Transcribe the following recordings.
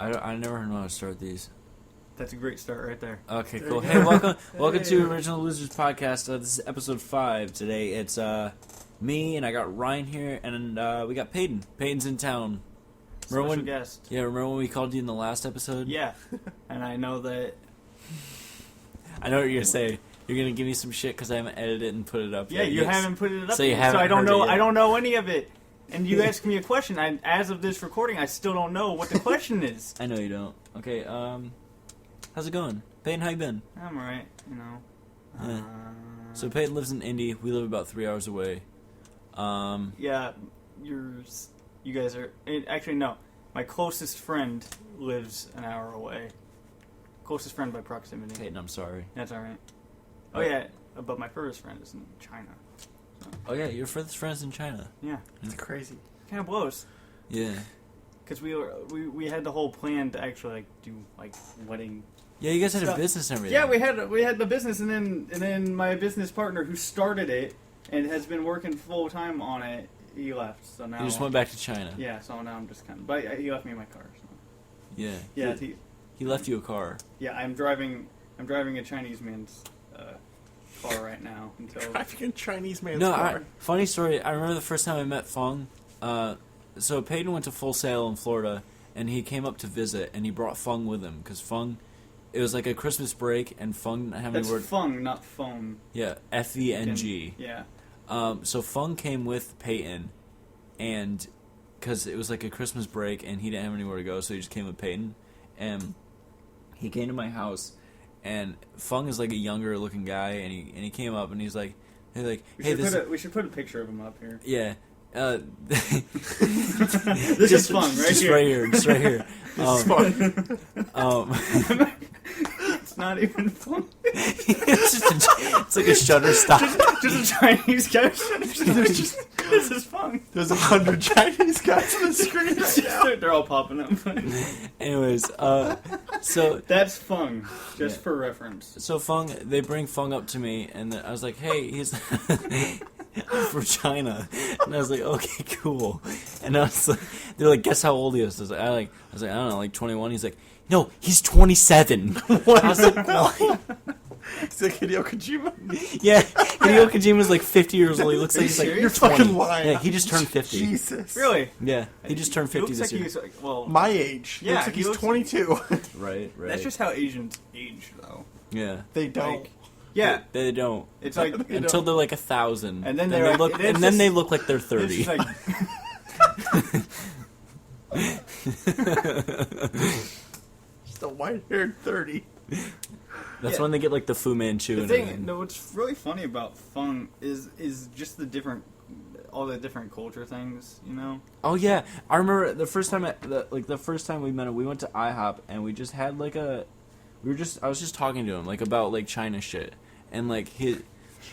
I never know how to start these. That's a great start right there. Okay, cool. Hey, welcome to Original Losers Podcast. This is episode 5 today. It's me, and I got Ryan here, and we got Payton. Payton's in town. Special guest. Yeah, remember when we called you in the last episode? Yeah, and I know that... I know what you're going to say. You're going to give me some shit because I haven't edited it and put it up yet. Yeah, you haven't put it up so yet, so I don't know. I don't know any of it. And you asked me a question. As of this recording, I still don't know what the question is. I know you don't. Okay, how's it going? Payton, how you been? I'm alright, you know. Yeah. So Payton lives in Indy. We live about 3 hours away. Yeah, you guys are... Actually, no. My closest friend lives an hour away. Closest friend by proximity. Payton, I'm sorry. That's alright. Oh, yeah, but my furthest friend is in China. So. Oh, yeah, your furthest friend's in China. Yeah. It's crazy. Kind of blows. Yeah. Because we had the whole plan to actually do wedding. Yeah, you guys had stuff. a business and everything. Yeah, we had the business, and then my business partner who started it and has been working full time on it, he left. So now You just went back to China. Yeah, so now I'm just kind of. But he left me my car. So. Yeah. Yeah. He left you a car. Yeah, I'm driving a Chinese man's car right now until. Driving a Chinese man's No, car. funny story. I remember the first time I met Fung. So Payton went to Full Sail in Florida, and he came up to visit, and he brought Fung with him because Fung. It was like a Christmas break, and Fung didn't have any word. That's Fung, not phone. Yeah, Feng. Yeah. So Fung came with Payton, and because it was like a Christmas break, and he didn't have anywhere to go, so he just came with Payton, and he came to my house, and Fung is like a younger looking guy, and he came up, and he's like, hey, we should put a picture of him up here. Yeah. This is Fung, right just here. Right here, just right here. This is fun. It's not even fun. It's like a Shutterstock. Just a Chinese guy. This is fun. There's 100 Chinese guys on the screen right now. They're all popping up. Anyways, so that's Fung, just for reference. So Fung, they bring Fung up to me, and I was like, "Hey, he's from China," and I was like, "Okay, cool." And I was like, they're like, "Guess how old he is?" I was like, "I don't know, like 21." He's like, "No, he's 27." What? I was like, "What?" He's like Hideo Kojima? Yeah, Hideo Kojima's like 50 years old. He looks like he's like You're 20. fucking lying. Yeah, he just turned 50. Jesus. Really? Yeah, he just turned 50 He this looks year. like he's well. My age. Yeah, Looks like he he's looks- 22. Right. That's just how Asians age, though. Yeah. They don't. Like, yeah, They don't. it's like Until they're like 1,000. And then they they're look, like- and it's then just- they look like they're 30. It's like Just a white-haired 30. That's Yeah. when they get like the Fu Manchu the and thing. everything. No, what's really funny about Fung is just all the different culture things, you know. Oh yeah, I remember the first time the first time we met him, we went to IHOP and we just had like I was just talking to him like about like China shit and like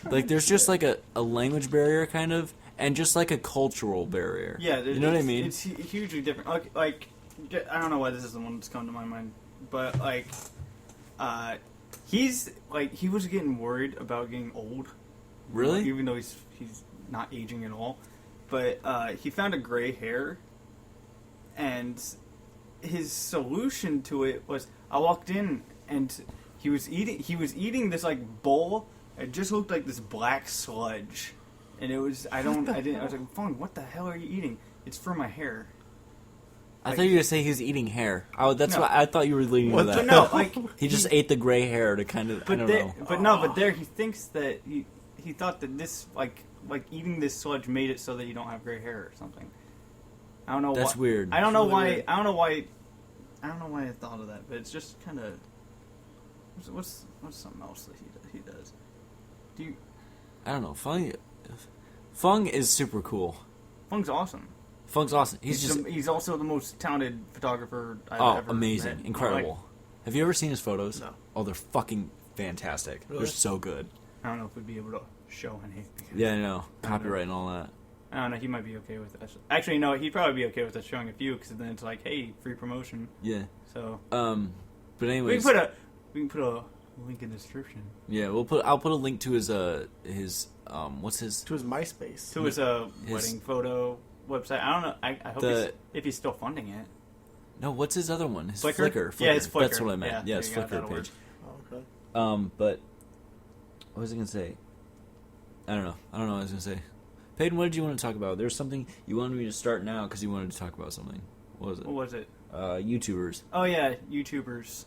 there's just like a language barrier kind of and just like a cultural barrier. Yeah, you know what I mean? It's hugely different. Like I don't know why this is the one that's come to my mind, but he was getting worried about getting old. Really? Even though he's not aging at all. But he found a gray hair, and his solution to it was I walked in and he was eating this like bowl. It just looked like this black sludge, and it was I was like, Fung, what the hell are you eating? It's for my hair. I thought you were gonna say he was eating hair. That's No. why I thought you were leading to that. But no, like he just ate the gray hair to kind of. I don't know. But there he thinks that he thought that this like eating this sludge made it so that you don't have gray hair or something. I don't know. That's weird. I don't know That's why. really weird. I don't know why. I don't know why I thought of that, but it's just kind of. What's something else that he does? Do you? I don't know. Fung is super cool. Fung's awesome. Fung's awesome. He's also the most talented photographer I've ever amazing, met. incredible. Like, Have you ever seen his photos? No. Oh, they're fucking fantastic. Really? They're so good. I don't know if we'd be able to show any. Because, Yeah, I know. Copyright and all that. I don't know. He might be okay with us. Actually, no. He'd probably be okay with us showing a few because then it's like, hey, free promotion. Yeah. So. But anyways, we can put a link in the description. Yeah, I'll put a link to his what's his To his MySpace. To his wedding photo website. I don't know. I hope if he's still funding it. No, what's his other one? His Flickr? Flickr. Yeah, his Flickr. That's what I meant. Yeah, Yeah, his there you go, Flickr that'll page. Oh, okay. But what was I gonna say? I don't know what I was gonna say. Peyton, what did you want to talk about? There's something you wanted me to start now because you wanted to talk about something. What was it? What was it? YouTubers. Oh yeah, YouTubers.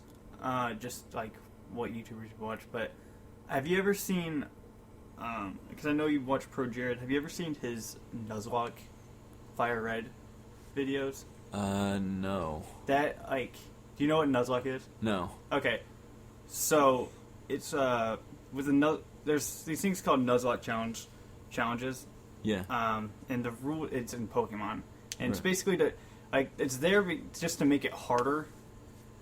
Just like what YouTubers you watch. But have you ever seen? Because I know you watch Pro Jared. Have you ever seen his Nuzlocke Fire Red videos? No. That like, do you know what Nuzlocke is? No. Okay, so it's with the there's these things called Nuzlocke challenges. Yeah. And the rule it's in Pokemon, and it's Right. basically to like it's there just to make it harder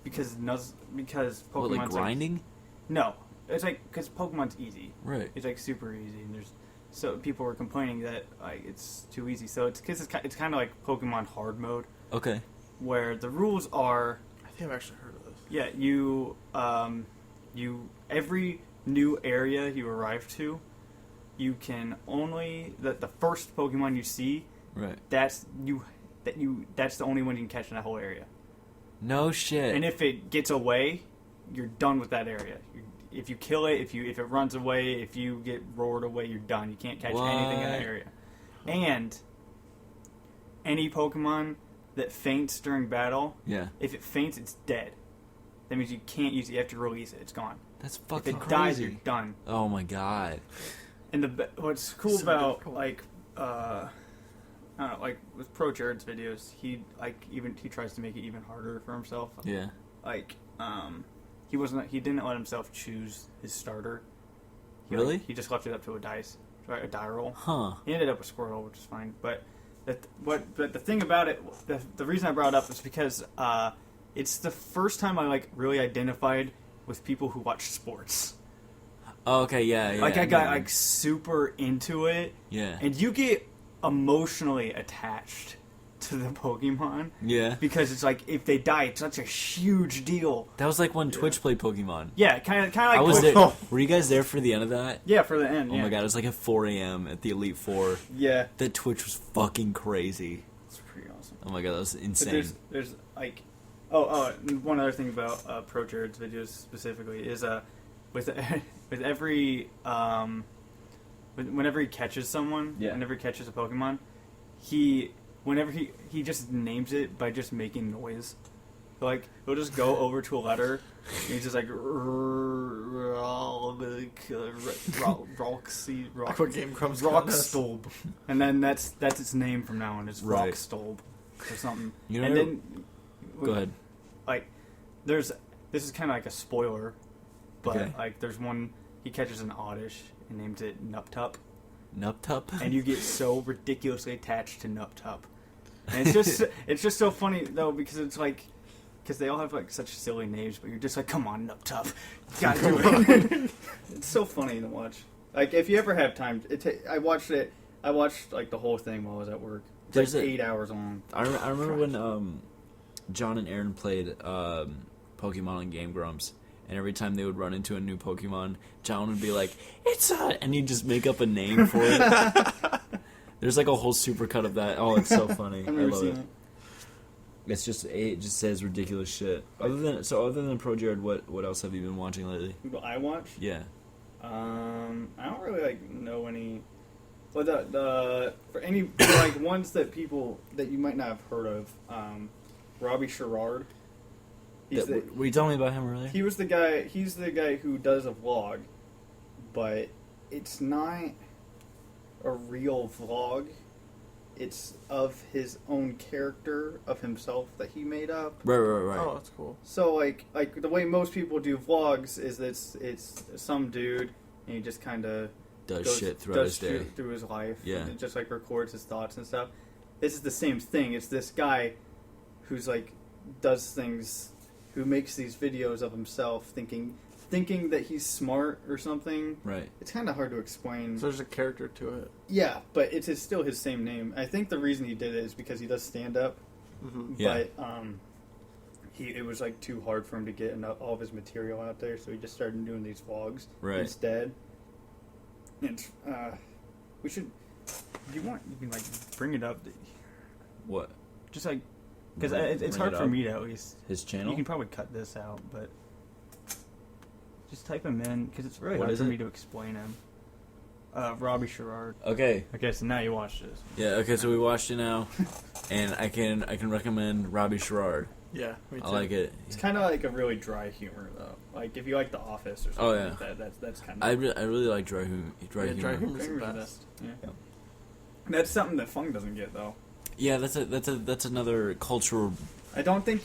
because Pokemon's What, like grinding? no, it's like because Pokemon's easy. Right. It's like super easy, and so people were complaining that like it's too easy. So it's because it's kind of like Pokemon hard mode Okay. where the rules are. I think I've actually heard of this. Yeah, you every new area you arrive to, you can only the first Pokemon you see. Right. That's the only one you can catch in that whole area. No shit. And if it gets away, you're done with that area. If you kill it, if it runs away, if you get roared away, you're done. You can't catch anything in that What? area. And any Pokemon that faints during battle, Yeah. if it faints, it's dead. That means you can't use it. You have to release it. It's gone. That's If fucking it crazy. dies, you're done. Oh my god. And what's cool So about difficult. like I don't know, like with Pro Jared's videos, he tries to make it even harder for himself. Yeah. Like he didn't let himself choose his starter. Really? He just left it up to a die roll. Huh. He ended up with Squirtle, which is fine. But the thing about it, the reason I brought it up is because it's the first time I like really identified with people who watch sports. Oh, okay. Yeah. Yeah. Like I got know. like super into it. Yeah. And you get emotionally attached to the Pokemon Yeah. because it's like if they die, it's such a huge deal. That was like when Twitch played Pokemon. Yeah, kind of like I was Twitch. there. Were you guys there for the end of that? Yeah, for the end. Oh Yeah. my god, it was like at 4 a.m. at the Elite Four. Yeah, That Twitch was fucking crazy. it's pretty awesome. Oh my god, that was But insane. there's like, and one other thing about Pro Jared's videos specifically is with with every whenever he catches someone, Yeah. whenever he catches a Pokemon, whenever he just names it by just making noise. Like he'll just go over to a letter and he's just like Like what Game Crumbs got us. Rockstolb, and then that's its name from now on is Right. Rockstolb or something. You know, and then go ahead. like this is kind of like a spoiler, but Okay. like there's one he catches an Oddish and names it Nuptup, Nuptup? and you get so ridiculously attached to Nuptup, and it's just so funny though because it's like because they all have like such silly names, but you're just like, come on, Nuptup, you gotta do it. It's so funny to watch. Like if you ever have time, I watched like the whole thing while I was at work. It's There's like a- 8 hours long. I remember when John and Aaron played Pokemon on Game Grumps, and every time they would run into a new Pokemon, John would be like, "It's a," and he'd just make up a name for it. There's like a whole supercut of that. Oh, it's so funny. I've I never love seen it. it. It just says ridiculous shit. Other than Pro Jared, what else have you been watching lately? Who do I watch? Yeah. I don't really like know any. Well, for like ones that people that you might not have heard of, Robbie Sherrard. Were you telling me about him earlier? He was the guy. He's the guy who does a vlog, but it's not a real vlog. It's of his own character of himself that he made up. Right. Oh, that's cool. So like the way most people do vlogs is that it's some dude and he just kind of Does shit throughout his day. through his life. Yeah. And just like records his thoughts and stuff. This is the same thing. It's this guy who's like does things, who makes these videos of himself thinking that he's smart or something. Right. It's kind of hard to explain. So there's a character to it. Yeah, but it's still his same name. I think the reason he did it is because he does stand up. Mm-hmm. Yeah. But it was like too hard for him to get all of his material out there, so he just started doing these vlogs instead. And we should. If you want, you can like bring it up. What? Just like Because it's hard for me to at least. His channel? You can probably cut this out, but just type him in because it's really What hard is for it? me to explain him. Robbie Sherrard. Okay. Okay, so now you watch this. Yeah, okay, so we watched it now, and I can recommend Robbie Sherrard. Yeah, me too. I like it. It's kind of like a really dry humor, though. Like if you like The Office or something Oh, yeah. like that, that's kind I of. really like dry humor. Dry humor's the Humor's the best. Yeah. Yeah. That's something that Fung doesn't get, though. Yeah, that's another cultural I don't think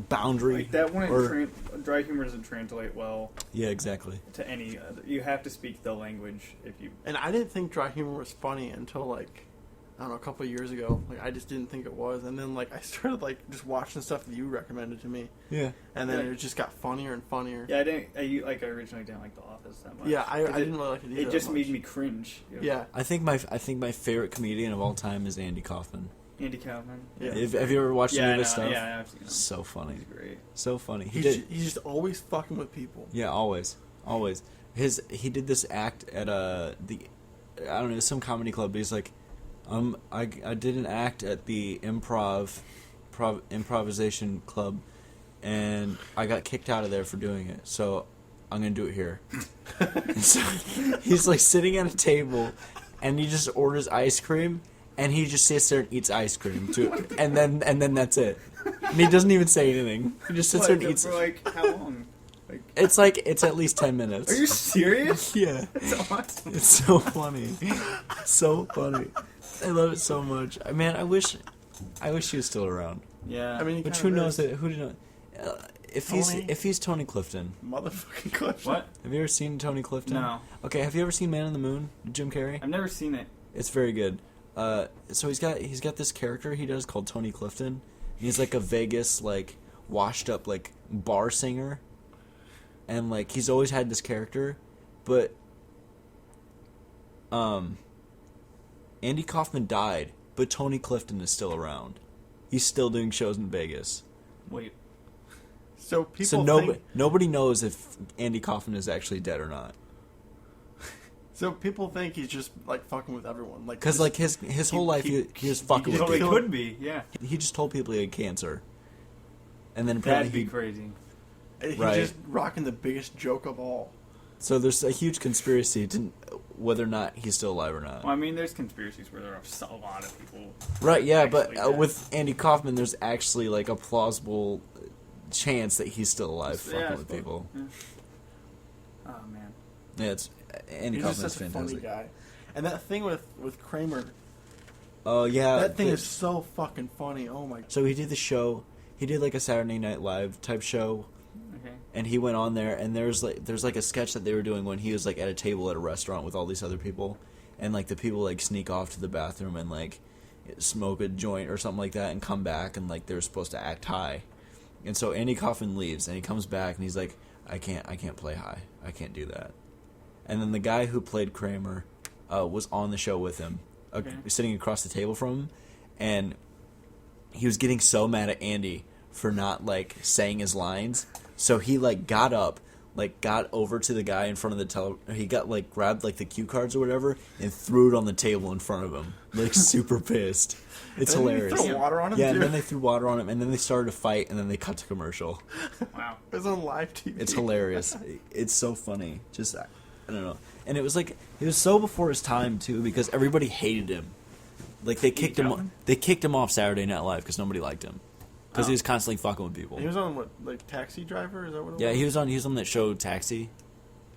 boundary. like that wouldn't or- dry humor doesn't translate well Yeah, exactly. to any other. You have to speak the language if you. And I didn't think dry humor was funny until like I don't know, a couple of years ago. Like I just didn't think it was, and then like I started like just watching stuff that you recommended to me, Yeah. and then Yeah. it just got funnier and funnier. Yeah, I originally didn't like The Office that much. Yeah, I 'Cause didn't really like it either. It just that made much. me cringe. Yeah, I think my favorite comedian of all time is Andy Kaufman. Andy Kaufman. Yeah. Have you ever watched any of his stuff? Yeah, I've seen him. So funny. He's great. So funny. he's just always fucking with people. Yeah, always. He did this act at I don't know, some comedy club. But he's like, I did an act at the improvisation club, and I got kicked out of there for doing it. So I'm gonna do it here. And so he's like sitting at a table, and he just orders ice cream, and he just sits there and eats ice cream too, and then that's it. And he doesn't even say anything. He just sits there and eats. For like how long? Like, It's at least 10 minutes. are you serious? Yeah. That's awesome. It's so funny. So funny. I love it so much. Man, I wish he was still around. Yeah. I mean, he But kind who of knows is. it? Who knows? Tony? If he's Tony Clifton. Motherfucking Clifton. What? Have you ever seen Tony Clifton? No. Okay, have you ever seen Man on the Moon? Jim Carrey? I've never seen it. It's very good. So he's got this character he does called Tony Clifton. He's like a Vegas like washed up like bar singer. And like he's always had this character, but Andy Kaufman died, but Tony Clifton is still around. He's still doing shows in Vegas. Wait. So people So think, nobody knows if Andy Kaufman is actually dead or not. so people think he's just like fucking with everyone, like Because like his whole life he was fucking he with Well, it people. could be. Yeah. He just told people he had cancer, and then That'd apparently be crazy. he's right. just rocking the biggest joke of all. So there's a huge conspiracy to whether or not he's still alive or not. Well, I mean, there's conspiracies where there are a lot of people. Right, yeah, but actually dead. with Andy Kaufman, there's actually like a plausible chance that he's still alive Yeah, fucking I with suppose. people. Yeah. Oh man. Yeah, it's Andy He's just Kaufman's such a fantastic. funny guy. And that thing with Kramer, Oh yeah, that thing is so fucking funny. Oh my. So he did the show. He did like a Saturday Night Live type show, Okay. and he went on there. And there's like a sketch that they were doing when he was like at a table at a restaurant with all these other people, and like the people like sneak off to the bathroom and like smoke a joint or something like that, and come back and like they're supposed to act high. And so Andy Kaufman leaves, and he comes back, and he's like, I can't play high. I can't do that. And then the guy who played Kramer was on the show with him, Okay. sitting across the table from him, and he was getting so mad at Andy for not like saying his lines. So he like got up, like got over to the guy in front of the he got like grabbed like the cue cards or whatever and threw it on the table in front of him, like super pissed. It's And then he hilarious. threw water on him Yeah, too. and then they threw water on him, and then they started a fight, and then they cut to commercial. Wow. It was on live TV. It's hilarious. It's so funny. Just I don't know. And it was like it was so before his time too, because everybody hated him. Like they kicked him. Kaufman? They kicked him off Saturday Night Live because nobody liked him. Because Oh. he was constantly fucking with people. He was on what, like Taxi Driver? Is that what it was? Yeah, he was on that show Taxi,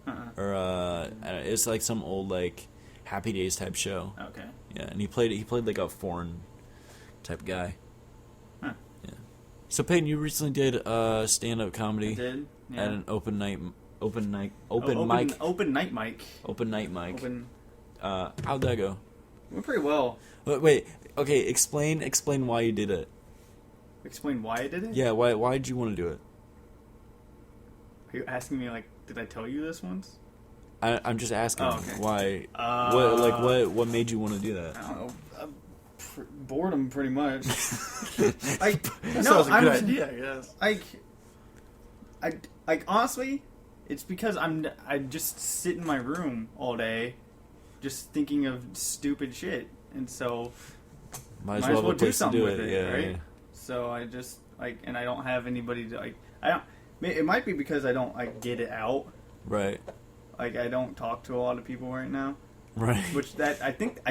Uh-uh. or I don't know, it's like some old like Happy Days type show. Okay. Yeah, and he played like a foreign type guy. Huh. Yeah. So Peyton, you recently did stand up I comedy did. Yeah. at an open night mic. Open night mic. Open night mic. Open. How'd that go? Went pretty well. Wait. Okay. Explain why you did it. Explain why I did it. Yeah. Why did you want to do it? Are you asking me like, did I tell you this once? I'm just asking Oh, okay. why. Uh, What made you want to do that? I don't know. Boredom, pretty much. Like, That no, was a good I'm idea, I guess. like honestly, it's because I just sit in my room all day, just thinking of stupid shit, and so Might as might as well well have a do place to something do with it. it, Yeah. right? Yeah. So I just and I don't have anybody to I don't. It might be because I don't get it out. Right. I don't talk to a lot of people right now. Right. Which that I think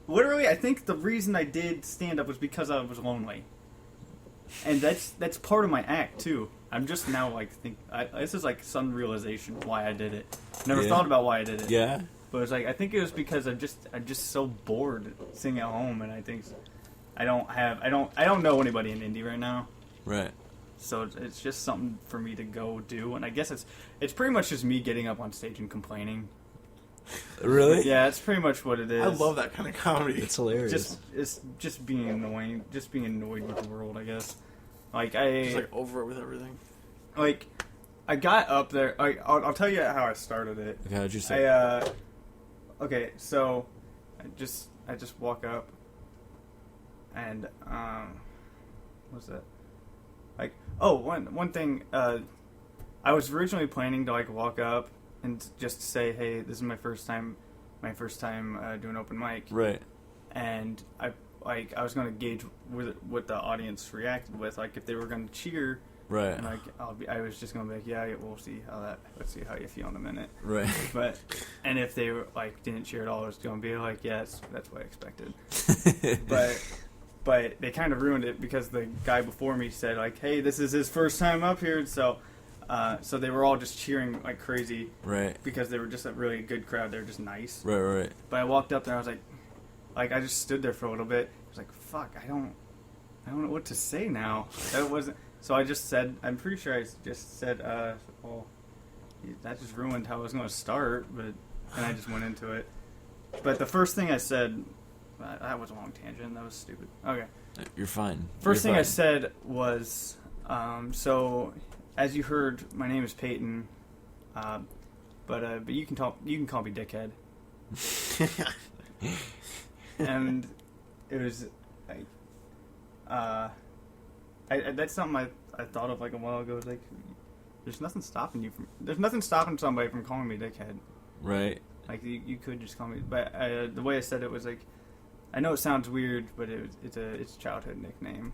literally I think the reason I did stand up was because I was lonely. And that's part of my act too. I'm just now this is some realization why I did it. Never thought about why I did it. Yeah. But it's I think it was because I'm just so bored sitting at home, and I think I don't know anybody in Indy right now. Right. So it's just something for me to go do, and I guess it's pretty much just me getting up on stage and complaining. Really? Yeah, it's pretty much what it is. I love that kind of comedy. It's hilarious. It's just being annoying, just being annoyed with the world, I guess. Just over it with everything. I got up there. I'll tell you how I started it. Okay, how'd you say? Okay, so I just walk up, and what's that? One thing. I was originally planning to like walk up and just say, "Hey, this is my first time doing open mic." Right. And I was going to gauge what the audience reacted with, like if they were going to cheer. Right. And I was just going to be like, yeah, let's see how you feel in a minute. Right. And if they were didn't cheer at all, I was going to be like, yes, that's what I expected. But they kind of ruined it because the guy before me said hey, this is his first time up here, so they were all just cheering like crazy. Right. Because they were just a really good crowd. They were just nice. Right. But I walked up there, and I was like I just stood there for a little bit. I was like, fuck, I don't know what to say now. That wasn't. So I just said, I'm pretty sure I just said, well, that just ruined how I was going to start, and I just went into it. But the first thing I said, that was a long tangent, that was stupid. Okay. You're fine. First thing I said was, so, as you heard, my name is Payton, but you can call me Dickhead. And it was, that's something I thought of a while ago. There's nothing stopping somebody from calling me Dickhead. Right. You could just call me, but the way I said it was I know it sounds weird, but it's a childhood nickname.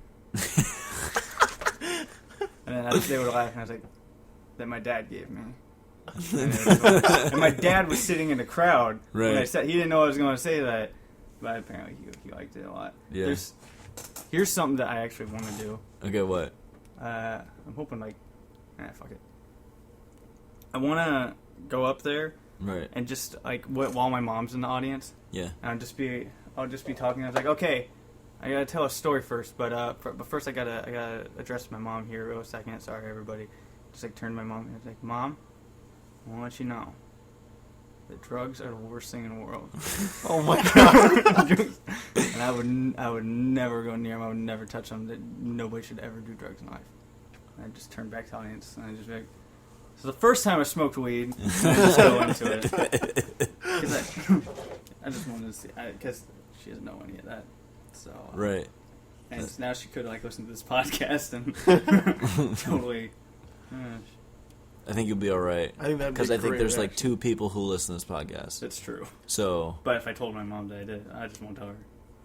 And then they were laughing. I was like, that my dad gave me. And my dad was sitting in the crowd right. when I said he didn't know I was going to say that, but apparently he liked it a lot. Yeah. Here's something that I actually want to do. Okay, what? I'm hoping fuck it. I want to go up there, right, and just while my mom's in the audience. Yeah. And I'll just be talking. I was like, okay, I gotta tell a story first, but first I gotta address my mom here real second. Sorry, everybody. Just turn to my mom and I was like, Mom, I want to let you know that drugs are the worst thing in the world. Oh my god! And I would never go near them. I would never touch them. That nobody should ever do drugs in life. And I just turned back to the audience and I just like, so the first time I smoked weed, I just go into it because I just wanted to see because she doesn't know any of that. So right. And now she could listen to this podcast and totally. I think you'll be all right. I think that'd be because I think there's actually. 2 people who listen to this podcast. That's true. So. But if I told my mom that I did, I just won't tell her.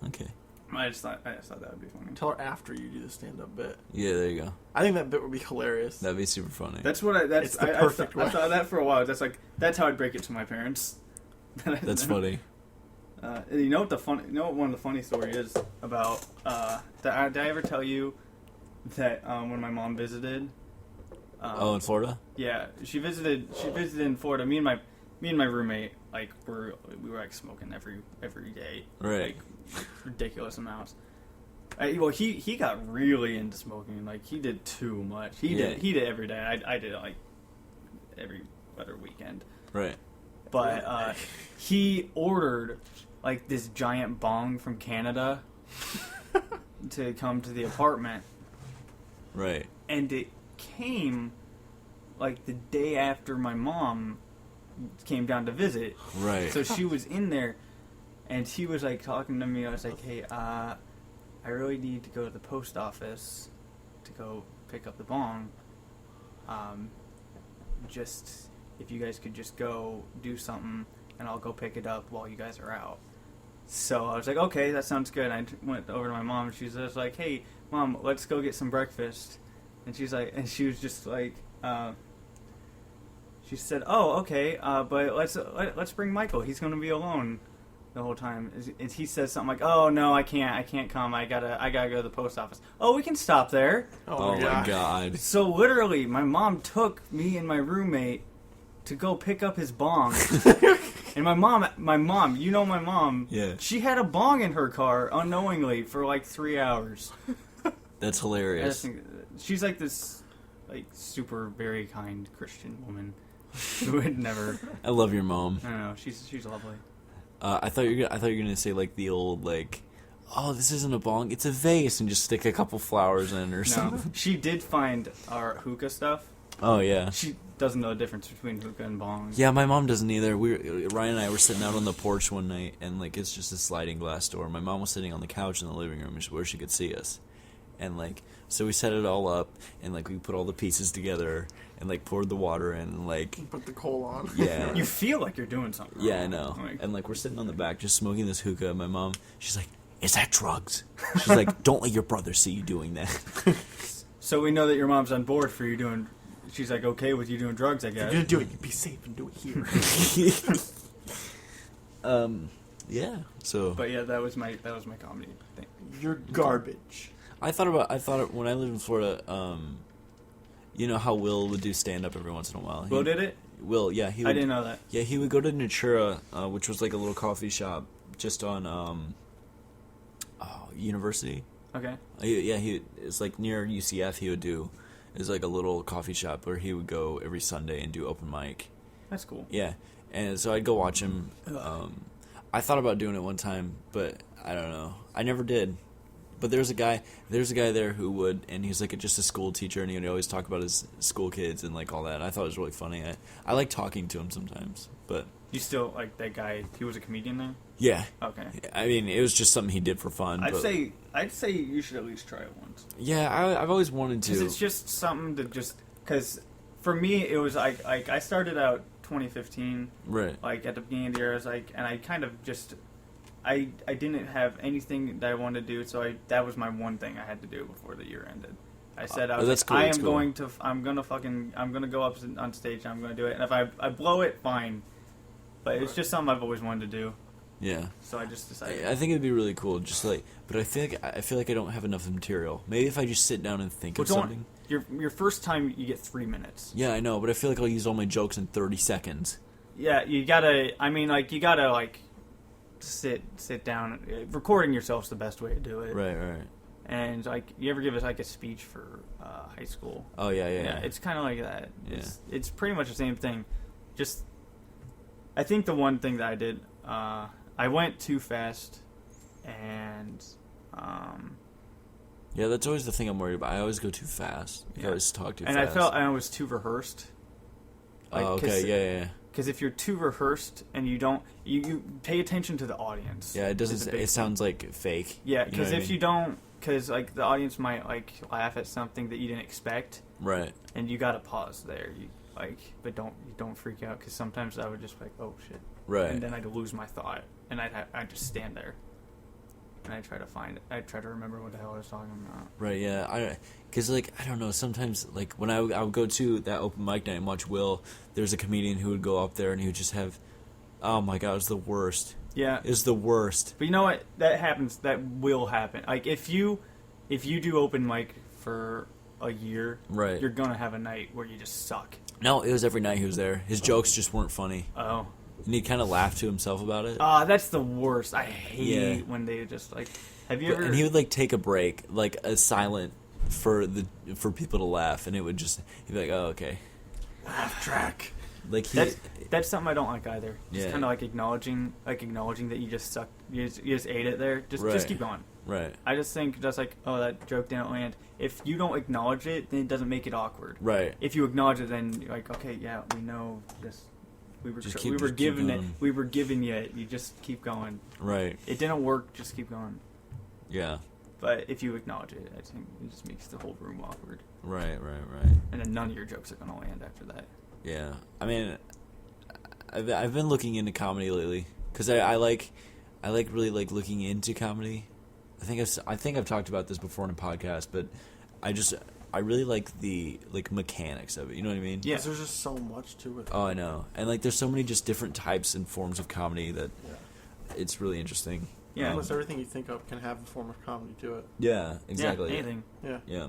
Okay. I just thought that would be funny. Tell her after you do the stand-up bit. Yeah, there you go. I think that bit would be hilarious. That'd be super funny. That's what it's the perfect way. I thought that for a while. That's how I'd break it to my parents. That's funny. You know what one of the funny stories is about? Did I ever tell you that when my mom visited? In Florida? Yeah, she visited in Florida. Me and my roommate we were smoking every day. Right. Ridiculous amounts. He got really into smoking. He did too much. He did every day. I did it every other weekend. Right. But he ordered this giant bong from Canada to come to the apartment. Right. And it came the day after my mom came down to visit. Right. So she was in there, and he was talking to me. I was like, "Hey, I really need to go to the post office to go pick up the bong. Just if you guys could just go do something, and I'll go pick it up while you guys are out." So I was like, "Okay, that sounds good." I went over to my mom, and she's just like, "Hey, Mom, let's go get some breakfast. And she's like, and she was just like, she said, oh, okay, but let's bring Michael. He's going to be alone the whole time. And he says something like, oh, no, I can't come. I gotta go to the post office. Oh, we can stop there. Oh my God. So literally, my mom took me and my roommate to go pick up his bong. And my mom, you know my mom, Yeah. she had a bong in her car unknowingly for like 3 hours. That's I hilarious. just think she's like this, like super very kind Christian woman who would never. I love your mom. I don't know. She's lovely. I thought you were gonna say like the old like, oh, this isn't a bong, it's a vase, and just stick a couple flowers in or No, something. she did find our hookah stuff. Oh yeah. She doesn't know the difference between hookah and bong. Yeah, my mom doesn't either. Ryan and I were sitting out on the porch one night, and like it's just a sliding glass door. My mom was sitting on the couch in the living room where she could see us, and like so we set it all up, and like we put all the pieces together, and like poured the water in, and like Put the coal on. yeah, You feel like you're doing something. yeah, I wrong. know. Like, And like we're sitting on the back just smoking this hookah. And my mom, she's like, "Is that drugs?" She's like, "Don't let your brother see you doing that." so we know that your mom's on board for you doing. She's like okay with you doing drugs, I If you're guess. gonna do it, you be safe and do it here. Yeah. So But yeah, that was my comedy thing. You're garbage. I thought when I lived in Florida, you know how Will would do stand up every once in a while. Will did it? Will, yeah, he would, I didn't know that. Yeah, he would go to Natura, which was like a little coffee shop just on University. Okay. It's like near UCF. He would do is like a little coffee shop where he would go every Sunday and do open mic. That's cool. Yeah, and so I'd go watch him. I thought about doing it one time, but I don't know. I never did. But there's a guy there who would, and he's like just a school teacher, and he would always talk about his school kids and like all that. And I thought it was really funny. I like talking to him sometimes, but You still like that guy? He was a comedian there. yeah. Okay. I mean, it was just something he did for fun. I'd but, say you should at least try it once. yeah, I've always wanted Because to. it's just something to because for me it was like I started out 2015 Right. like at the beginning of the year I was like and I kind of just I didn't have anything that I wanted to do so that was my one thing I had to do before the year ended. I said I was that's like, cool, I that's am cool. I'm gonna go up on stage and I'm gonna do it and if I blow it fine, but it's just something I've always wanted to do. Yeah. So I just decided. I think it'd be really cool, just like, but I feel like I don't have enough material. Maybe if I just sit down and think of something. Your first time you get 3 minutes. Yeah, I know, but I feel like I'll use all my jokes in 30 seconds. Yeah, you gotta. I mean, like you gotta like sit down. Recording yourself's the best way to do it. Right. And like, you ever give us like a speech for high school? Oh yeah. It's kind of like that. Yeah. It's pretty much the same thing. Just, I think the one thing that I did, I went too fast, and Yeah, that's always the thing I'm worried about. I always go too fast. I always talk too and fast. I felt I was too rehearsed. Like, oh, okay, yeah. Because if you're too rehearsed and you don't, you pay attention to the audience. Yeah, it doesn't. It's a big It sounds like fake. Yeah, You know because what I if mean? you don't, because like the audience might like laugh at something that you didn't expect, Right. and you gotta pause there. But don't freak out because sometimes I would just be like, oh shit, Right. and then I'd lose my thought, and I'd just stand there, and I'd try to remember what the hell I was talking about. Right, yeah. Because, like, I don't know, sometimes, like, when I would go to that open mic night and watch Will, there's a comedian who would go up there and he would just have, oh my god, it was the worst. Yeah, It was the worst. but you know what? That happens. That will happen. Like if you do open mic for a year, Right. you're gonna have a night where you just suck. No, it was every night he was there. His jokes just weren't funny. Oh. And he kind of laughed to himself about it. That's the worst. I hate Yeah. when they just like. Have you ever? And he would, like, take a break, like, a silent for people to laugh, and it would just, he'd be like, oh, okay. Laugh track. Like, That's something I don't like either. Just Yeah. kind of like acknowledging that you just suck. You just ate it there. Just Right. keep going. right, I just think just like, oh, that joke didn't land. If you don't acknowledge it, then it doesn't make it awkward. right. If you acknowledge it, then you're like, okay, yeah, we know. We were Just given it. going. We were given it. You just keep going. Right. It didn't work. Just keep going. Yeah. But if you acknowledge it, I think it just makes the whole room awkward. Right. And then none of your jokes are gonna land after that. Yeah. I mean, I've been looking into comedy lately because I really like looking into comedy. I think I've talked about this before in a podcast, but I really like the mechanics of it. You know what I mean? Yeah. 'Cause there's just so much to it. Oh, I know. And like, there's so many just different types and forms of comedy that it's really interesting. Yeah. Almost everything you think of can have a form of comedy to it. Yeah, exactly. Yeah, anything. Yeah. Yeah.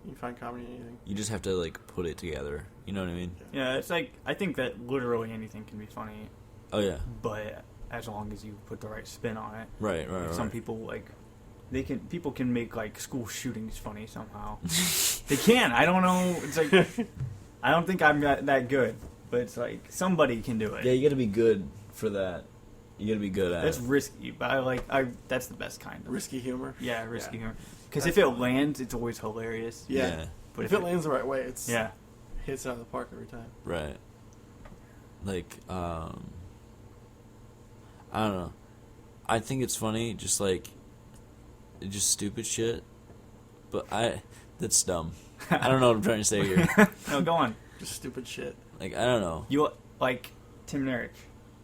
You can find comedy in anything. You just have to like put it together. You know what I mean? Yeah, it's like, I think that literally anything can be funny, Oh yeah. but as long as you put the right spin on it. Right. Like, some people, like, people can make, like, school shootings funny somehow. They can. I don't know. It's like, I don't think I'm that good, but it's like, somebody can do it. Yeah, you got to be good for that. You got to be good at That's it. risky, but that's the best kind of Risky humor. Yeah, risky Yeah. humor. Because That's if it fun. lands, it's always hilarious. Yeah. But If it lands the right way, it's yeah, hits it out of the park every time. Right. Like, I don't know. I think it's funny, just like, just stupid shit. But that's dumb. I don't know what I'm trying to say here. no, go on. Just stupid shit. Like, I don't know. You like Tim and Eric,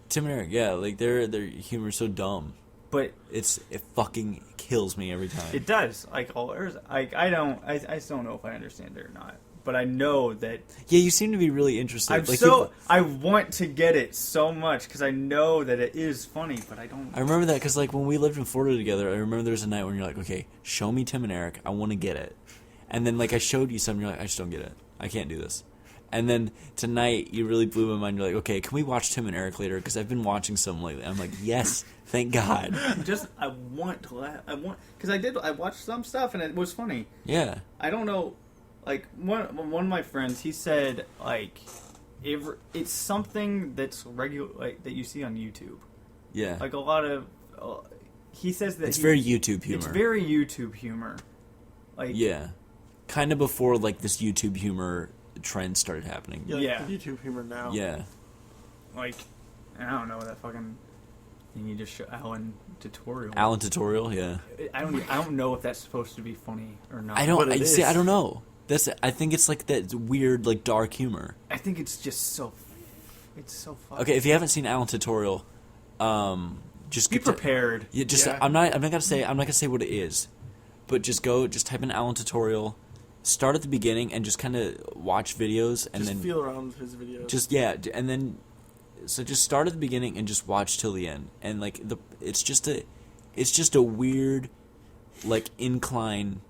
Tim and Eric, yeah, like their humor's so dumb. but It fucking kills me every time. it does. Like, I still don't know if I understand it or not. But I know that Yeah, you seem to be really interested. I want to get it so much because I know that it is funny, but I don't. I remember that because like when we lived in Florida together, I remember there was a night when you're like, okay, show me Tim and Eric, I want to get it. And then like I showed you something, you're like, I just don't get it. I can't do this. And then tonight you really blew my mind. You're like, okay, can we watch Tim and Eric later? Because I've been watching some lately. I'm like, yes, thank God. I want to laugh. Because I watched some stuff and it was funny. Yeah. I don't know. Like one of my friends, he said like, it's something that's regular, like that you see on YouTube. Yeah. Like a lot of, he says that It's very YouTube humor. It's very YouTube humor. Like Yeah. Kind of before like this YouTube humor trend started happening. Yeah, Yeah. Like the YouTube humor now. Yeah. like I don't know that fucking. You just show Alan tutorial. Alan tutorial, yeah. I don't know if that's supposed to be funny or not. I don't But it see. is. I don't know. I think it's like that weird like dark humor. I think it's just so. It's so funny. Okay, if you haven't seen Alan tutorial, just Be get to- prepared. Yeah, just Yeah. I'm not gonna say what it is, but just type in Alan tutorial, start at the beginning and just kind of watch videos and Just then feel around his videos. and then just start at the beginning and just watch till the end and like it's just a weird like incline.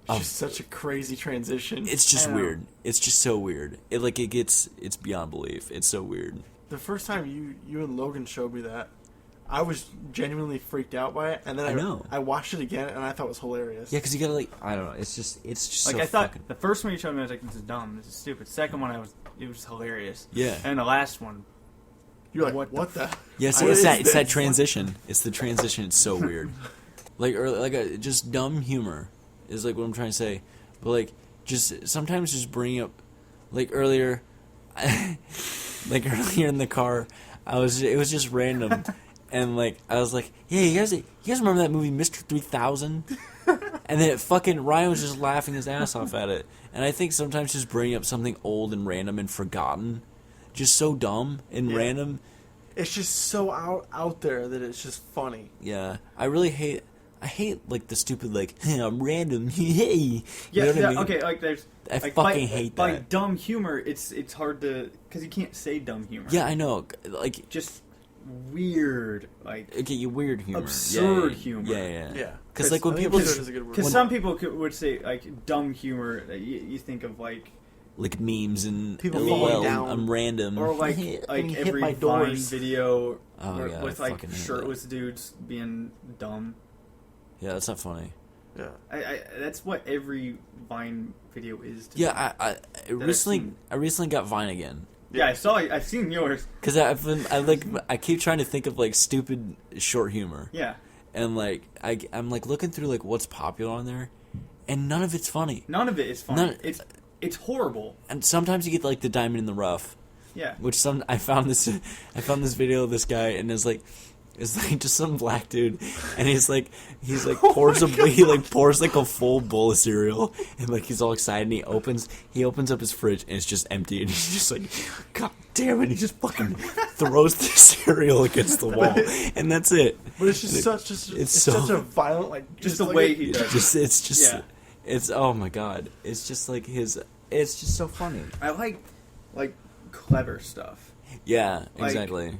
It's just such a crazy transition. It's just I know. weird. It's just so weird. It's beyond belief. It's so weird. The first time you and Logan showed me that, I was genuinely freaked out by it, and then I know. I watched it again, and I thought it was hilarious. Yeah, because you gotta like I don't know. It's just Like so I thought fucking, the first one you showed me, I was like, "This is dumb. This is stupid." Second one, it was hilarious. yeah. And the last one, You're like, What what, the the? Yeah, see, What it's is that this? transition. It's the transition. It's so weird. Just dumb humor is like what I'm trying to say. But like, just sometimes just bring up, like earlier, like earlier in the car, it was just random, and like I was like, yeah, you guys remember that movie Mr. 3000? And then Ryan was just laughing his ass off at it. And I think sometimes just bringing up something old and random and forgotten, just so dumb and Yeah. random. It's just so out there that it's just funny. Yeah, I hate like the stupid like I'm random. Hey, you know what I mean? okay. Like there's, I like, fucking hate by that. dumb humor, it's hard to because you can't say dumb humor. Yeah, I know. Like, just weird, like okay, you weird humor, Absurd yeah, humor. Yeah. Yeah. Because like when I think people absurd is a good word. because some people would say like dumb humor. You think of like like memes and People LOL, falling down. I'm random, or like Getting hit every by Vine doors. video Oh, yeah, with I like fucking hate shirtless dudes being dumb. yeah, that's not funny. Yeah. I that's what every Vine video is. To me. Yeah, I recently seen. I recently got Vine again. Yeah, I've seen yours. Because I keep trying to think of like stupid short humor, Yeah, and like I'm like looking through like what's popular on there, and none of it's funny. none of it is funny. None- It's horrible. And sometimes you get like the diamond in the rough, Yeah. which I found this video of this guy and it's like is like just some black dude, and he's like pours pours like a full bowl of cereal, and like he's all excited, and he opens up his fridge, and it's just empty, and he's just like, God damn it, he just fucking throws the cereal against the wall, and that's it. But it's just such a violent, like, just the way he does it. It's oh my God, it's just like it's just so funny. I like clever stuff. Yeah, exactly.